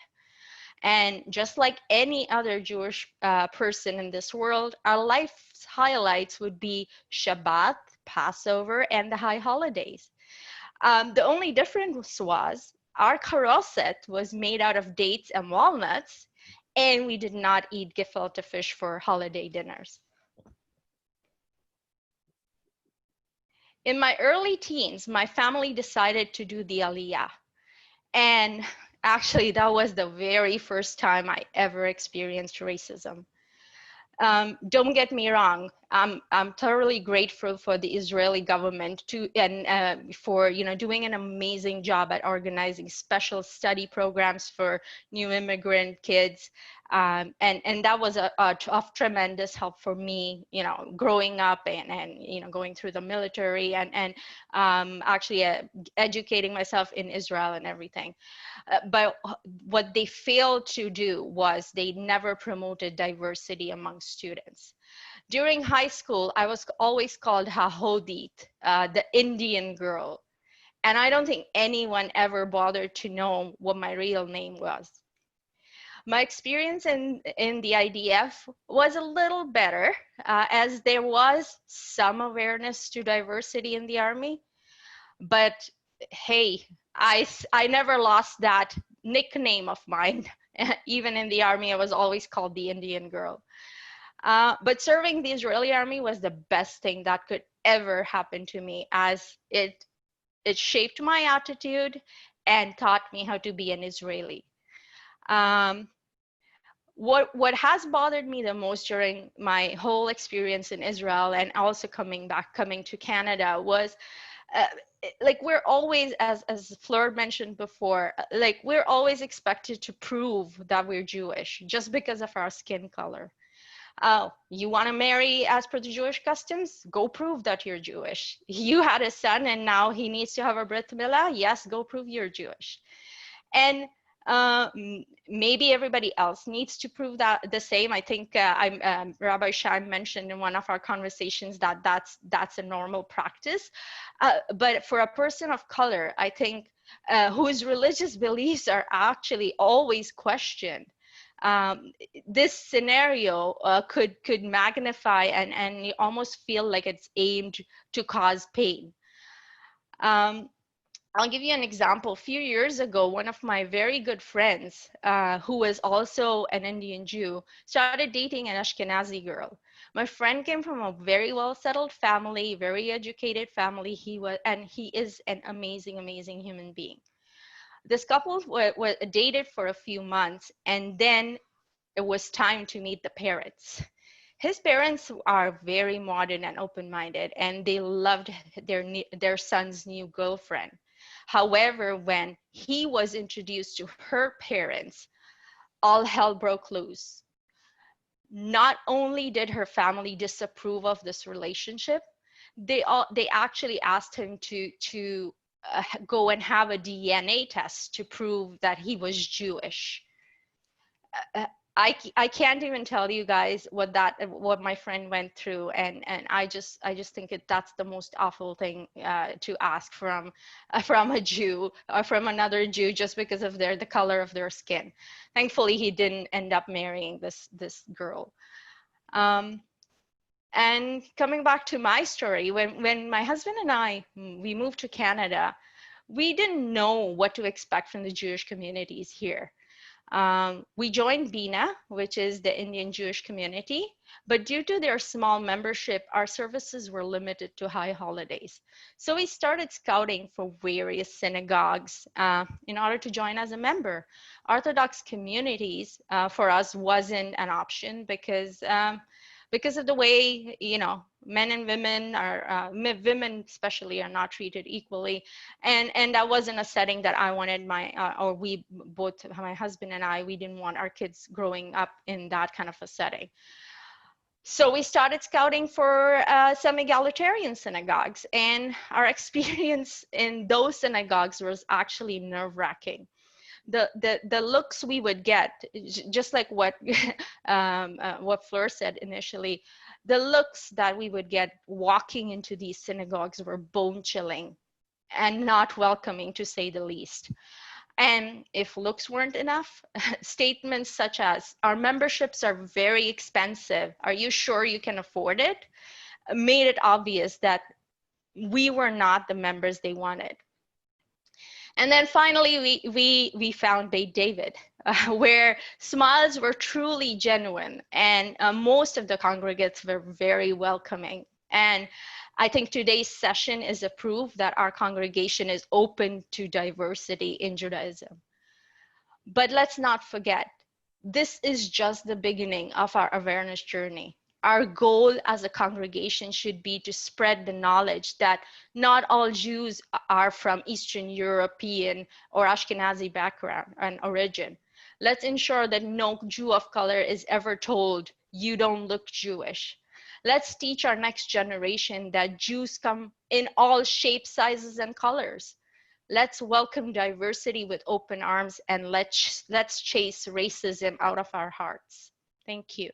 And just like any other Jewish person in this world, our life's highlights would be Shabbat, Passover, and the high holidays. The only difference was our karoset was made out of dates and walnuts, and we did not eat gefilte fish for holiday dinners. In my early teens, my family decided to do the Aliyah. And actually, that was the very first time I ever experienced racism. Don't get me wrong, I'm thoroughly grateful for the Israeli government for doing an amazing job at organizing special study programs for new immigrant kids, and that was of tremendous help for me, growing up and going through the military and actually educating myself in Israel and everything. But what they failed to do was they never promoted diversity among students. During high school, I was always called Hahodit, the Indian girl. And I don't think anyone ever bothered to know what my real name was. My experience in the IDF was a little better, as there was some awareness to diversity in the Army. But hey, I never lost that nickname of mine. Even in the Army, I was always called the Indian girl. But serving the Israeli Army was the best thing that could ever happen to me, as it shaped my attitude and taught me how to be an Israeli. What has bothered me the most during my whole experience in Israel and also coming to Canada was like we're always, as Fleur mentioned before, like we're always expected to prove that we're Jewish just because of our skin color. You want to marry as per the Jewish customs? Go prove that you're Jewish. You had a son and now he needs to have a brit milah? Yes, go prove you're Jewish. And maybe everybody else needs to prove that the same. I think Rabbi Scheim mentioned in one of our conversations that that's a normal practice. But for a person of color, I think whose religious beliefs are actually always questioned, this scenario could magnify and you almost feel like it's aimed to cause pain. I'll give you an example. A few years ago, one of my very good friends, who was also an Indian Jew, started dating an Ashkenazi girl. My friend came from a very well-settled family, very educated family. He is an amazing, amazing human being. This couple were dated for a few months, and then it was time to meet the parents. His parents are very modern and open-minded, and they loved their son's new girlfriend. However, when he was introduced to her parents, all hell broke loose. Not only did her family disapprove of this relationship, they actually asked him to go and have a DNA test to prove that he was Jewish. I can't even tell you guys what my friend went through, and I just think that's the most awful thing to ask from a Jew or from another Jew just because of the color of their skin. Thankfully, he didn't end up marrying this girl. And coming back to my story, when my husband and we moved to Canada, we didn't know what to expect from the Jewish communities here. We joined bina, which is the Indian Jewish community, but due to their small membership, our services were limited to high holidays. So we started scouting for various synagogues in order to join as a member. Orthodox communities for us wasn't an option because of the way, men and women women especially are not treated equally. And that wasn't a setting that I wanted my husband and I, we didn't want our kids growing up in that kind of a setting. So we started scouting for some egalitarian synagogues, and our experience in those synagogues was actually nerve-wracking. The looks we would get, just like what Fleur said initially, the looks that we would get walking into these synagogues were bone-chilling and not welcoming, to say the least. And if looks weren't enough, statements such as, "Our memberships are very expensive. Are you sure you can afford it?" made it obvious that we were not the members they wanted. And then finally, we found Beth David, where smiles were truly genuine, and most of the congregants were very welcoming. And I think today's session is a proof that our congregation is open to diversity in Judaism. But let's not forget, this is just the beginning of our awareness journey. Our goal as a congregation should be to spread the knowledge that not all Jews are from Eastern European or Ashkenazi background and origin. Let's ensure that no Jew of color is ever told, "You don't look Jewish." Let's teach our next generation that Jews come in all shapes, sizes, and colors. Let's welcome diversity with open arms, and let's chase racism out of our hearts. Thank you.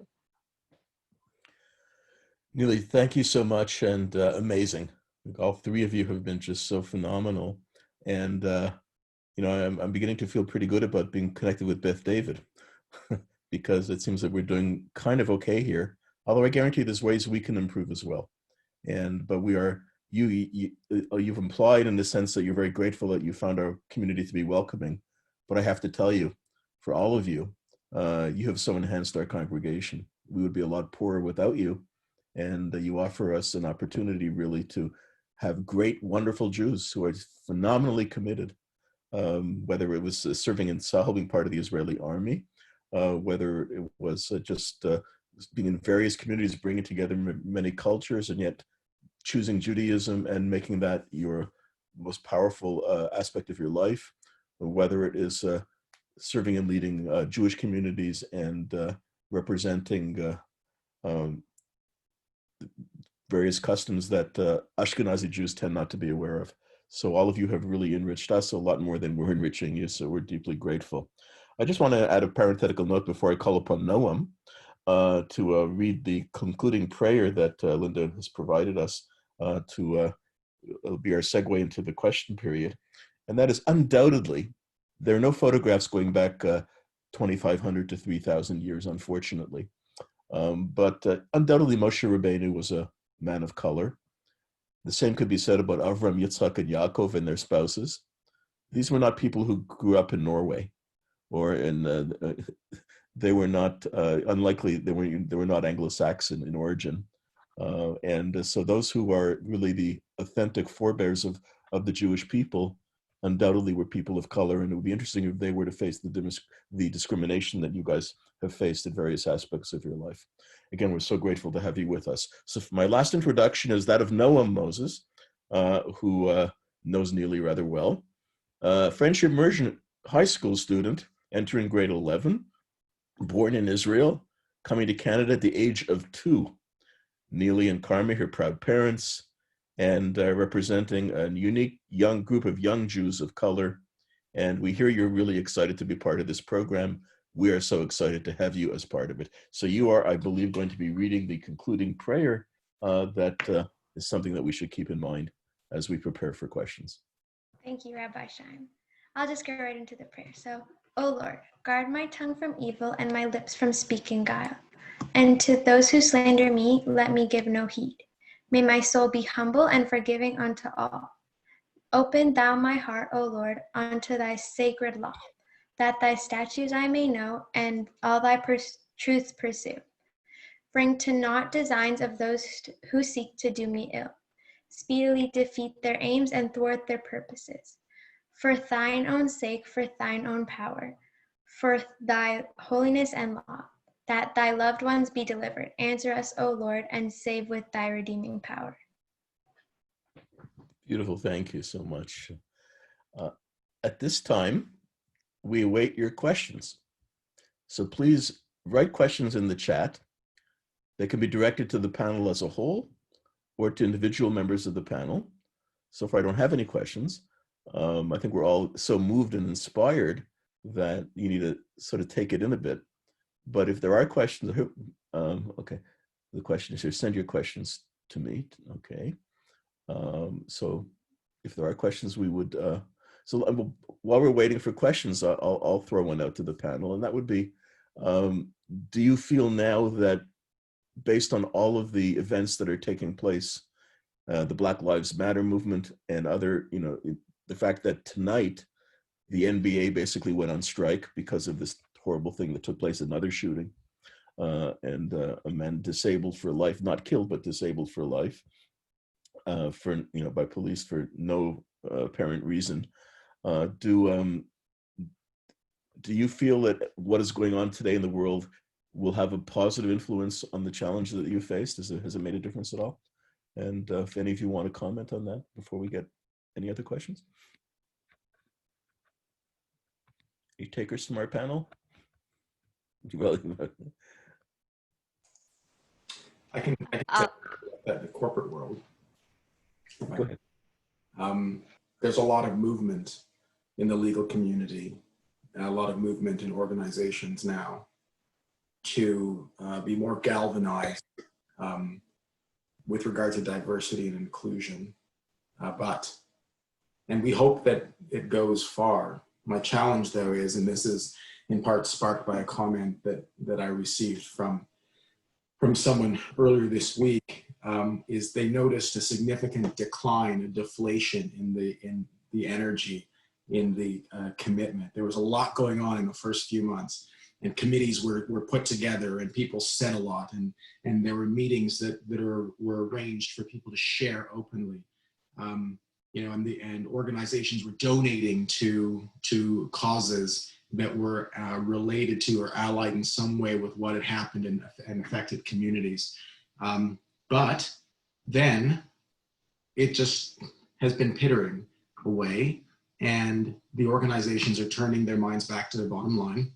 Neeli, thank you so much, and amazing. All three of you have been just so phenomenal. And, I'm beginning to feel pretty good about being connected with Beth David because it seems that we're doing kind of okay here. Although I guarantee there's ways we can improve as well. But we are, you've implied in the sense that you're very grateful that you found our community to be welcoming. But I have to tell you, for all of you, you have so enhanced our congregation. We would be a lot poorer without you. And you offer us an opportunity really to have great, wonderful Jews who are phenomenally committed, whether it was serving in helping part of the Israeli army, whether it was just being in various communities, bringing together many cultures, and yet choosing Judaism and making that your most powerful aspect of your life, or whether it is serving and leading Jewish communities and representing various customs that Ashkenazi Jews tend not to be aware of. So all of you have really enriched us a lot more than we're enriching you, so we're deeply grateful. I just want to add a parenthetical note before I call upon Noam to read the concluding prayer that Linda has provided us to be our segue into the question period. And that is, undoubtedly, there are no photographs going back 2,500 to 3,000 years, unfortunately. But undoubtedly, Moshe Rabbeinu was a man of color. The same could be said about Avram, Yitzhak, and Yaakov and their spouses. These were not people who grew up in Norway, or in they were not unlikely. They were not Anglo-Saxon in origin, and so those who are really the authentic forebears of the Jewish people undoubtedly were people of color, and it would be interesting if they were to face the discrimination that you guys have faced in various aspects of your life. Again, we're so grateful to have you with us. So my last introduction is that of Noah Moses, who knows Neeli rather well. French immersion high school student, entering grade 11, born in Israel, coming to Canada at the age of 2. Neeli and Carmi, her proud parents, and representing a unique young group of young Jews of color. And we hear you're really excited to be part of this program. We are so excited to have you as part of it. So you are, I believe, going to be reading the concluding prayer that is something that we should keep in mind as we prepare for questions. Thank you, Rabbi Scheim. I'll just go right into the prayer. So, O Lord, guard my tongue from evil and my lips from speaking guile. And to those who slander me, let me give no heed. May my soul be humble and forgiving unto all. Open thou my heart, O Lord, unto thy sacred law, that thy statutes I may know, and all thy truths pursue. Bring to naught designs of those who seek to do me ill. Speedily defeat their aims and thwart their purposes. For thine own sake, for thine own power, for thy holiness and law, that thy loved ones be delivered. Answer us, O Lord, and save with thy redeeming power. Beautiful, thank you so much. At this time, we await your questions. So please write questions in the chat. They can be directed to the panel as a whole or to individual members of the panel. So far, I don't have any questions. I think we're all so moved and inspired that you need to sort of take it in a bit. But if there are questions, okay, the question is here, send your questions to me, okay. So if there are questions, we would, while we're waiting for questions, I'll throw one out to the panel, and that would be, do you feel now that based on all of the events that are taking place, the Black Lives Matter movement and other, the fact that tonight the NBA basically went on strike because of this horrible thing that took place, another shooting, and a man disabled for life, not killed, but disabled for life, by police for no apparent reason. Do you feel that what is going on today in the world will have a positive influence on the challenge that you faced? Has it made a difference at all? And if any of you want to comment on that before we get any other questions? Any takers from our panel? I can say that in the corporate world, Go ahead. There's a lot of movement in the legal community, and a lot of movement in organizations now to be more galvanized with regard to diversity and inclusion. And we hope that it goes far. My challenge, though, is, and this is in part sparked by a comment that I received from someone earlier this week, is they noticed a significant decline, a deflation in the energy, in the commitment. There was a lot going on in the first few months, and committees were put together, and people said a lot, and there were meetings that were arranged for people to share openly. And organizations were donating to causes that were related to or allied in some way with what had happened and affected communities. But then it just has been pittering away, and the organizations are turning their minds back to their bottom line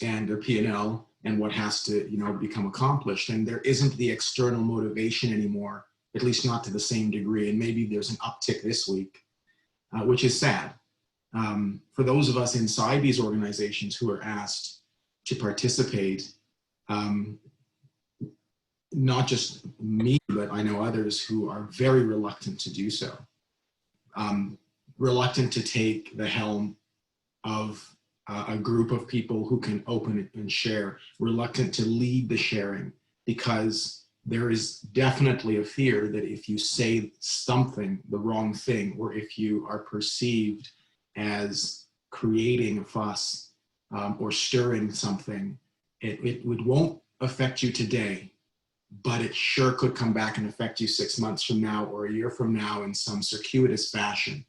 and their P&L and what has to become accomplished. And there isn't the external motivation anymore, at least not to the same degree. And maybe there's an uptick this week, which is sad. For those of us inside these organizations who are asked to participate, not just me, but I know others who are very reluctant to do so, reluctant to take the helm of a group of people who can open and share, reluctant to lead the sharing, because there is definitely a fear that if you say something, the wrong thing, or if you are perceived as creating a fuss or stirring something, it won't affect you today, but it sure could come back and affect you 6 months from now or a year from now in some circuitous fashion.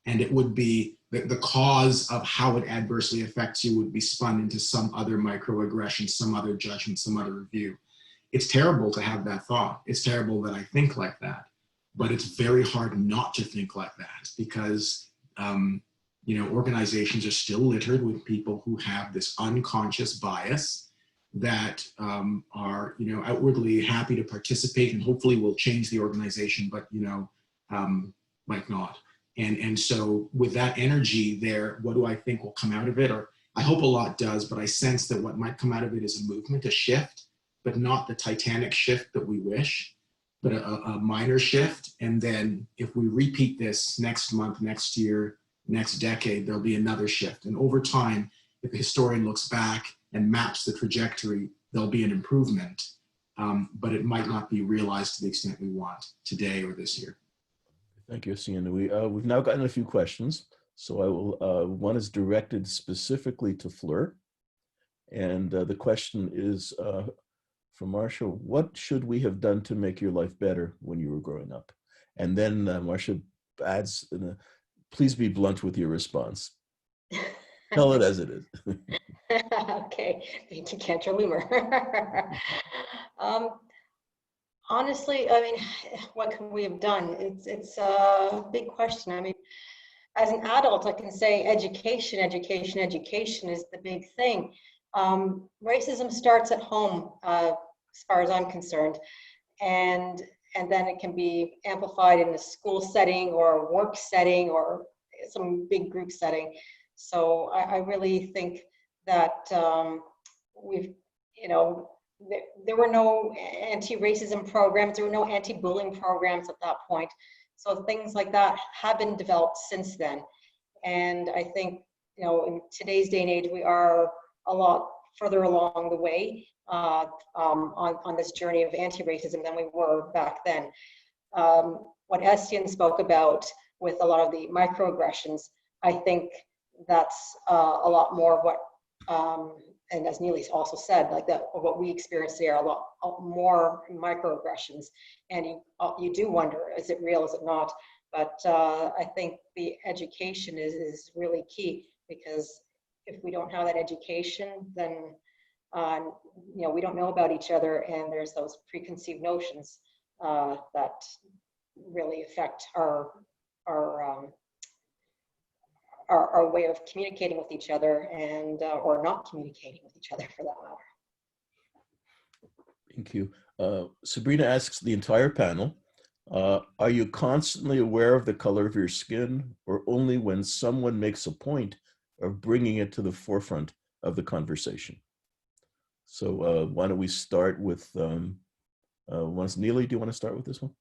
And it would be the cause of how it adversely affects you would be spun into some other microaggression, some other judgment, some other review. It's terrible to have that thought. It's terrible that I think like that, but it's very hard not to think like that, because organizations are still littered with people who have this unconscious bias that are outwardly happy to participate and hopefully will change the organization, but might not. And so with that energy there, what do I think will come out of it? Or I hope a lot does, but I sense that what might come out of it is a movement, a shift, but not the titanic shift that we wish, but a minor shift. And then if we repeat this next month, next year, next decade, there'll be another shift. And over time, if a historian looks back and maps the trajectory, there'll be an improvement, but it might not be realized to the extent we want today or this year. Thank you, Essien. We've now gotten a few questions. So I will, one is directed specifically to Fleur. And the question is from Marcia: what should we have done to make your life better when you were growing up? And then Marcia adds, please be blunt with your response. Tell it as it is. Okay, thank you, Cantor Loomer. Honestly, I mean, what can we have done? It's a big question. I mean, as an adult, I can say education is the big thing. Racism starts at home, as far as I'm concerned, and then it can be amplified in a school setting or work setting or some big group setting. So I really think that there were no anti-racism programs, there were no anti-bullying programs at that point. So things like that have been developed since then. And I think, in today's day and age, we are a lot further along the way on this journey of anti-racism than we were back then. What Essien spoke about with a lot of the microaggressions, I think that's a lot more of what, and as Neeli also said, like that, what we experience today are a lot more microaggressions. And you do wonder, is it real, is it not? But I think the education is really key, because if we don't have that education, then we don't know about each other, and there's those preconceived notions that really affect our way of communicating with each other, and or not communicating with each other, for that matter. Thank you. Sabrina asks the entire panel, are you constantly aware of the color of your skin, or only when someone makes a point of bringing it to the forefront of the conversation? So why don't we start with, Neeli, do you want to start with this one?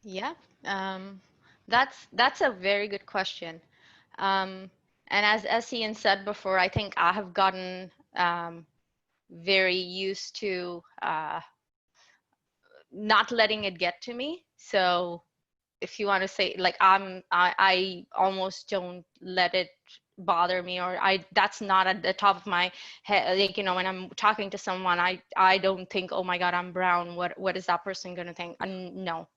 Yeah, that's a very good question. And as Essien said before, I think I have gotten very used to not letting it get to me. So if you want to say, like, I almost don't let it bother me, or that's not at the top of my head. Like, when I'm talking to someone, I don't think, oh my God, I'm brown, what is that person gonna think? No,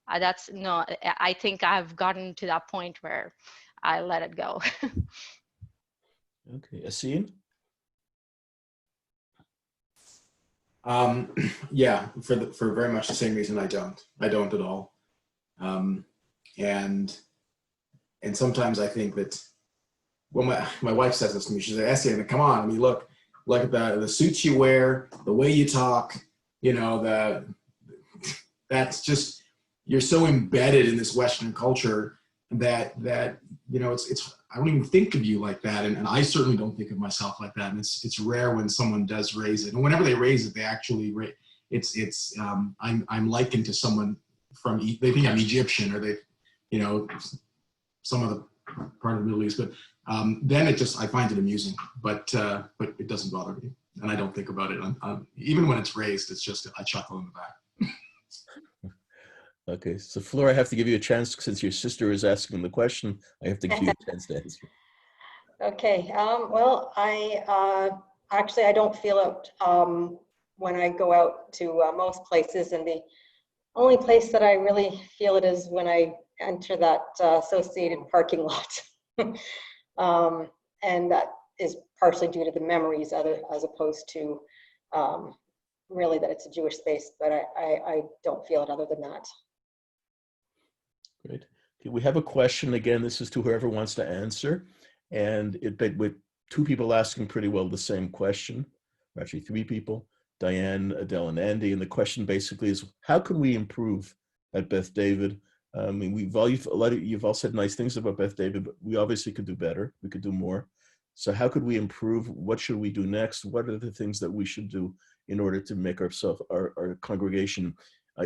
I think I've gotten to that point where I let it go. Okay, Essien? Yeah, for very much the same reason I don't at all. And sometimes I think that, well, my wife says this to me, she's like, Essien, come on, I mean, look at the suits you wear, the way you talk, that's just, you're so embedded in this Western culture that it's I don't even think of you like that, and I certainly don't think of myself like that. And it's rare when someone does raise it, and whenever they raise it, they actually I'm likened to someone they think I'm Egyptian, or they, some of the part of the Middle East. But then I find it amusing, but it doesn't bother me, and I don't think about it. Even when it's raised, it's just a chuckle in the back. Okay, so Fleur, I have to give you a chance since your sister is asking the question. I have to give you a chance to answer. Okay. Well, actually I don't feel it when I go out to most places, and the only place that I really feel it is when I enter that associated parking lot. And that is partially due to the memories as opposed to really that it's a Jewish space, but I don't feel it other than that. Great. Okay, we have a question again. This is to whoever wants to answer. And with two people asking pretty well the same question, or actually three people, Diane, Adele, and Andy. And the question basically is, how can we improve at Beth David? I mean, you've all said nice things about Beth David, but we obviously could do better. We could do more. So how could we improve? What should we do next? What are the things that we should do in order to make our congregation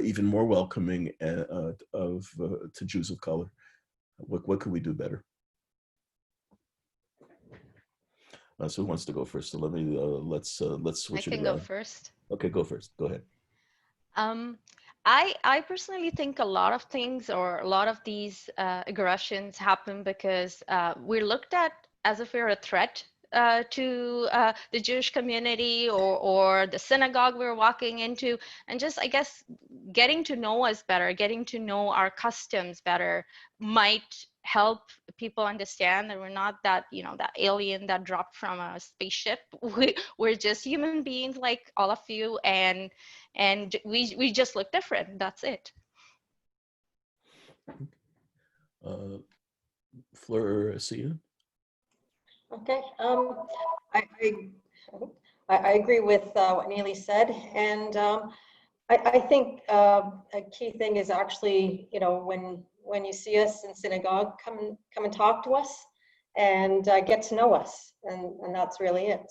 even more welcoming to Jews of color? What could we do better? So who wants to go first? So let's switch it around. I can go first. Okay, go first. Go ahead. I personally think a lot of things, or a lot of these aggressions happen because we're looked at as if we're a threat to the Jewish community or the synagogue we're walking into, and just, I guess, getting to know us better, getting to know our customs better might help people understand that we're not that, that alien that dropped from a spaceship. We're just human beings like all of you, and we just look different. That's it. Fleur Samson? Okay. I agree with what Neeli said, and I think a key thing is actually, when you see us in synagogue, come and talk to us and get to know us, and that's really it.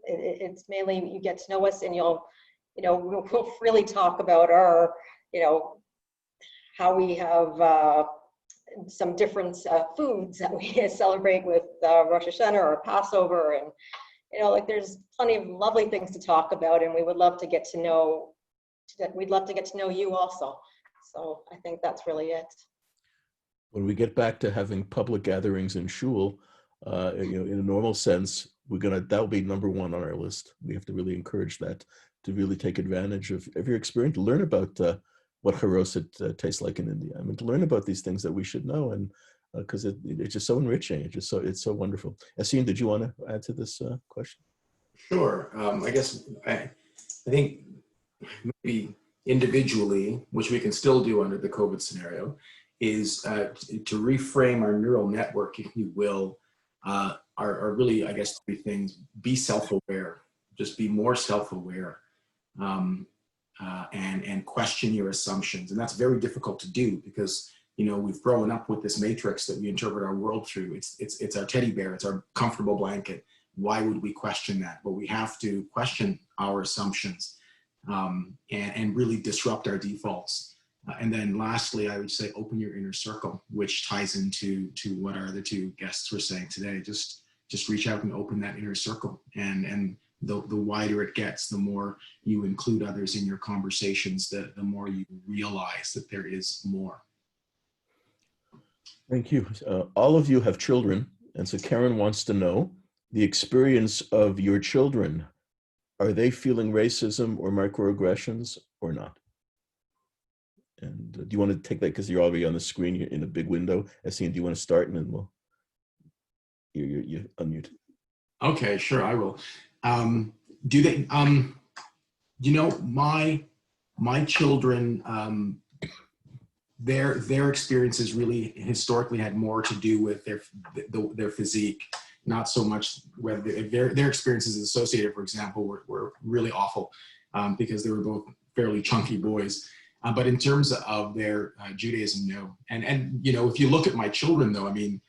It's mainly you get to know us, and we'll really talk about our, how we have some different foods that we celebrate with Rosh Hashanah or Passover, and there's plenty of lovely things to talk about, and we would love to get to know. We'd love to get to know you also. So I think that's really it. When we get back to having public gatherings in shul, in a normal sense, that'll be number one on our list. We have to really encourage that, to really take advantage of your experience, to learn about what charoset tastes like in India. I mean, to learn about these things that we should know, and because it's just so enriching. It's so wonderful. Essien, did you want to add to this question? Sure. I guess I think maybe individually, which we can still do under the COVID scenario, is to reframe our neural network, if you will, are really, I guess, three things. Be self-aware, just be more self-aware, and question your assumptions. And that's very difficult to do because, we've grown up with this matrix that we interpret our world through. It's our teddy bear, it's our comfortable blanket. Why would we question that? But we have to question our assumptions and really disrupt our defaults. And then lastly, I would say open your inner circle, which ties into what our other two guests were saying today. Just reach out and open that inner circle. And the wider it gets, the more you include others in your conversations, the more you realize that there is more. Thank you. All of you have children. And so Karen wants to know the experience of your children. Are they feeling racism or microaggressions or not? And do you want to take that, because you're already on the screen, you're in a big window. Essien, do you want to start, and then you unmute? Okay, sure, I will. Do they? My children, their experiences really historically had more to do with their physique, not so much whether their experiences associated, for example, were really awful because they were both fairly chunky boys. But in terms of their Judaism, no. And if you look at my children, though, I mean,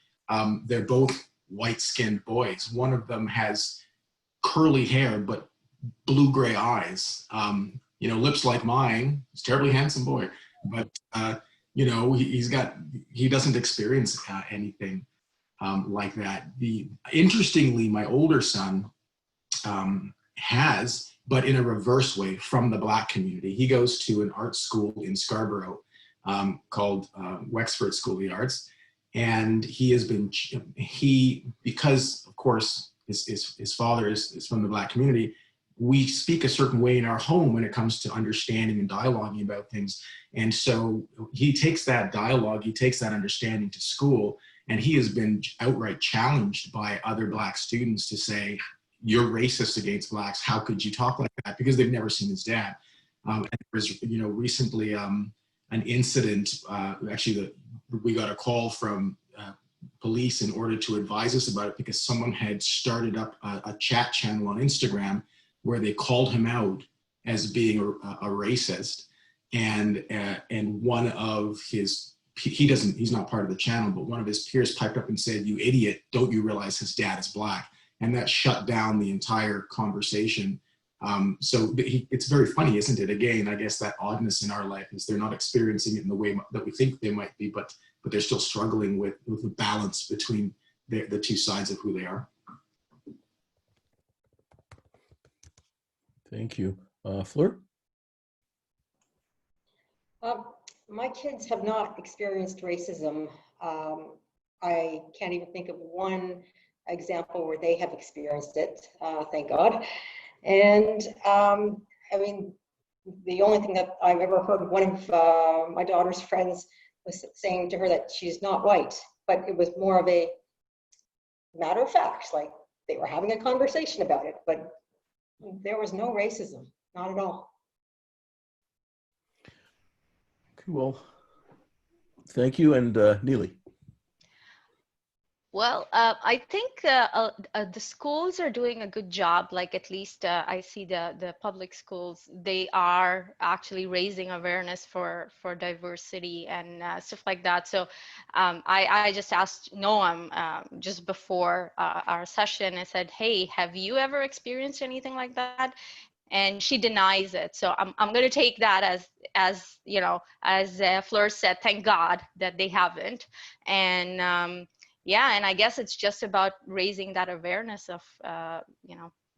they're both white-skinned boys. One of them has curly hair, but blue-gray eyes. Lips like mine. He's a terribly handsome boy. But you know, he doesn't experience anything like that. Interestingly, my older son has, but in a reverse way, from the Black community. He goes to an art school in Scarborough called Wexford School of the Arts. And because of course his father is from the Black community, we speak a certain way in our home when it comes to understanding and dialoguing about things. And so he takes that dialogue, he takes that understanding to school, and he has been outright challenged by other Black students to say, "You're racist against Blacks. How could you talk like that?" Because they've never seen his dad. And there was, recently an incident. We got a call from police in order to advise us about it, because someone had started up a chat channel on Instagram where they called him out as being a racist, and one of his, he's not part of the channel, but one of his peers piped up and said, "You idiot, don't you realize his dad is Black?" And that shut down the entire conversation. So it's very funny, isn't it? Again, I guess that oddness in our life is they're not experiencing it in the way that we think they might be, but they're still struggling with the balance between the two sides of who they are. Thank you. Fleur? My kids have not experienced racism. I can't even think of one example where they have experienced it, thank God. And I mean, the only thing that I've ever heard, one of my daughter's friends was saying to her that she's not white, but it was more of a matter of fact, like they were having a conversation about it, but there was no racism, not at all. Cool. Thank you. And Neeli. Well, I think the schools are doing a good job. Like, at least I see the public schools, they are actually raising awareness for diversity and stuff like that. So I just asked Noam just before our session, I said, "Hey, have you ever experienced anything like that?" And she denies it. So I'm going to take that as Fleur said, thank God that they haven't. And yeah, and I guess it's just about raising that awareness of,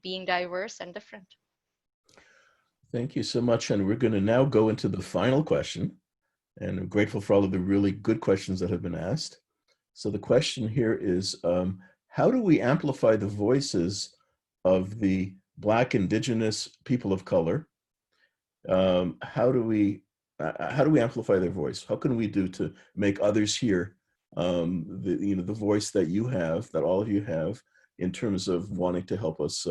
being diverse and different. Thank you so much. And we're going to now go into the final question. And I'm grateful for all of the really good questions that have been asked. So the question here is, how do we amplify the voices of the Black, Indigenous, people of color? How do we amplify their voice? How can we do to make others hear the voice that you have, that all of you have, in terms of wanting to help us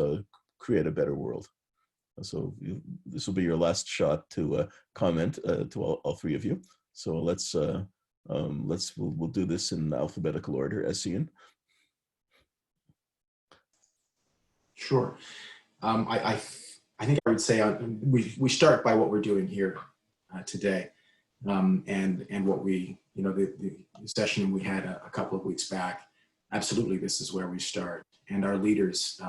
create a better world? So this will be your last shot to comment to all three of you. So we'll do this in alphabetical order. Essien. Sure. I think I would say we start by what we're doing here today, and what we, the session we had a couple of weeks back. Absolutely, this is where we start, and our leaders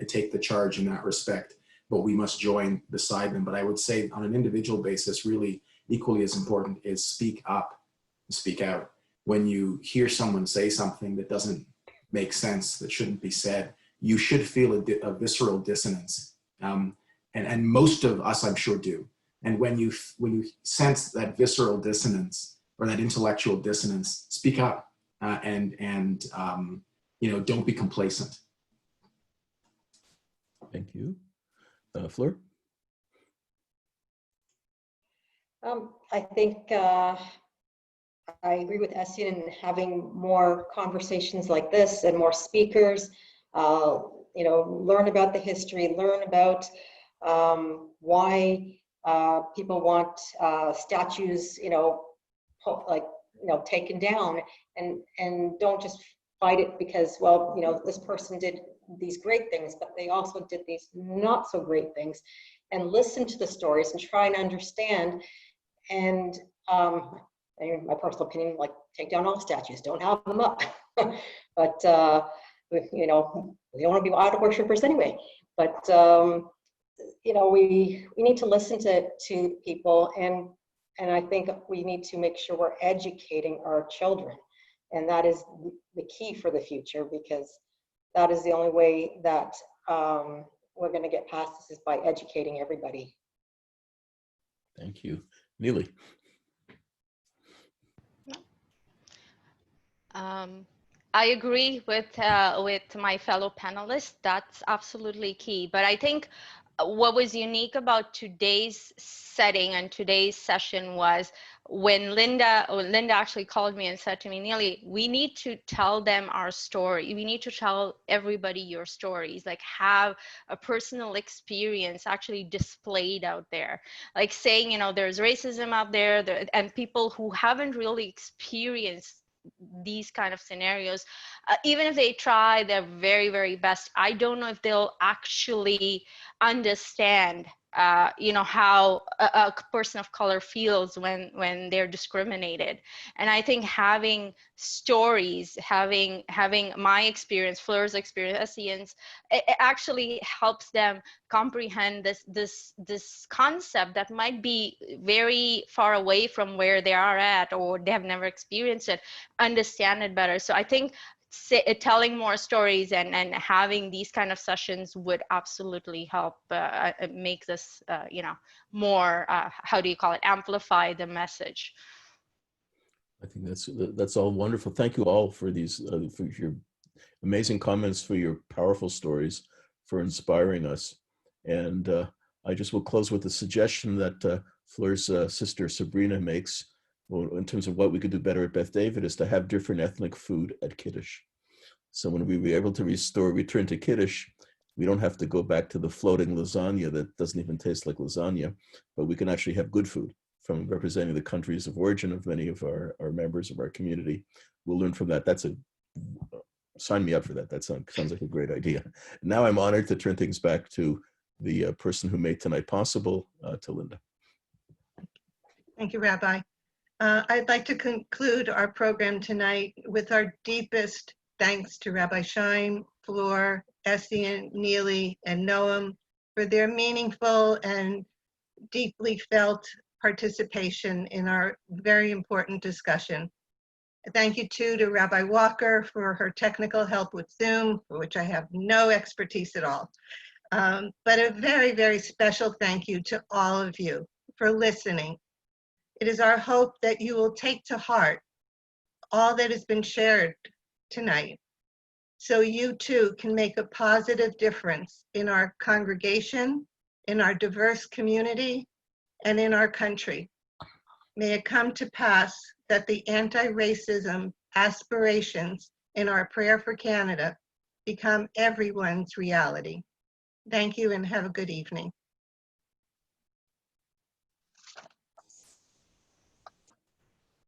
take the charge in that respect. But we must join beside them. But I would say, on an individual basis, really equally as important is speak up, speak out. When you hear someone say something that doesn't make sense, that shouldn't be said, you should feel a visceral dissonance, and most of us, I'm sure, do. And when you sense that visceral dissonance or that intellectual dissonance, speak up, and don't be complacent. Thank you, Fleur. I think I agree with Essien in having more conversations like this and more speakers. Learn about the history, learn about why people want statues, taken down, and don't just fight it because, this person did these great things, but they also did these not so great things, and listen to the stories and try and understand. And my personal opinion, like, take down all statues, don't have them up. But we don't want to be idol worshippers anyway. But we need to listen to people And I think we need to make sure we're educating our children. And that is the key for the future, because that is the only way that we're going to get past this, is by educating everybody. Thank you. Neeli. I agree with my fellow panelists. That's absolutely key. But I think what was unique about today's setting and today's session was when Linda actually called me and said to me, Neeli, we need to tell them our story. We need to tell everybody your stories, like have a personal experience actually displayed out there. Like saying, you know, there's racism out there, and people who haven't really experienced these kind of scenarios, even if they try their very, very best, I don't know if they'll actually understand you know, how a person of color feels when they're discriminated. And I think having stories, having my experience, Fleur's experience, Essien's, it actually helps them comprehend this concept that might be very far away from where they are at, or they have never experienced it, understand it better. So I think telling more stories and having these kind of sessions would absolutely help make this, you know, more, how do you call it, amplify the message. I think that's all wonderful. Thank you all for these, for your amazing comments, for your powerful stories, for inspiring us. And I just will close with a suggestion that Fleur's sister Sabrina makes, well, in terms of what we could do better at Beth David, is to have different ethnic food at Kiddush. So when we were able to return to Kiddush, we don't have to go back to the floating lasagna that doesn't even taste like lasagna, but we can actually have good food from representing the countries of origin of many of our members of our community. We'll learn from that. That's sign me up for that. That sounds like a great idea. Now I'm honored to turn things back to the person who made tonight possible, to Linda. Thank you, Rabbi. I'd like to conclude our program tonight with our deepest thanks to Rabbi Scheim, Fleur, Essien, Neeli, and Noam for their meaningful and deeply felt participation in our very important discussion. Thank you too to Rabbi Walker for her technical help with Zoom, for which I have no expertise at all. But a very, very special thank you to all of you for listening. It is our hope that you will take to heart all that has been shared tonight, so you too can make a positive difference in our congregation, in our diverse community, and in our country. May it come to pass that the anti-racism aspirations in our prayer for Canada become everyone's reality. Thank you and have a good evening.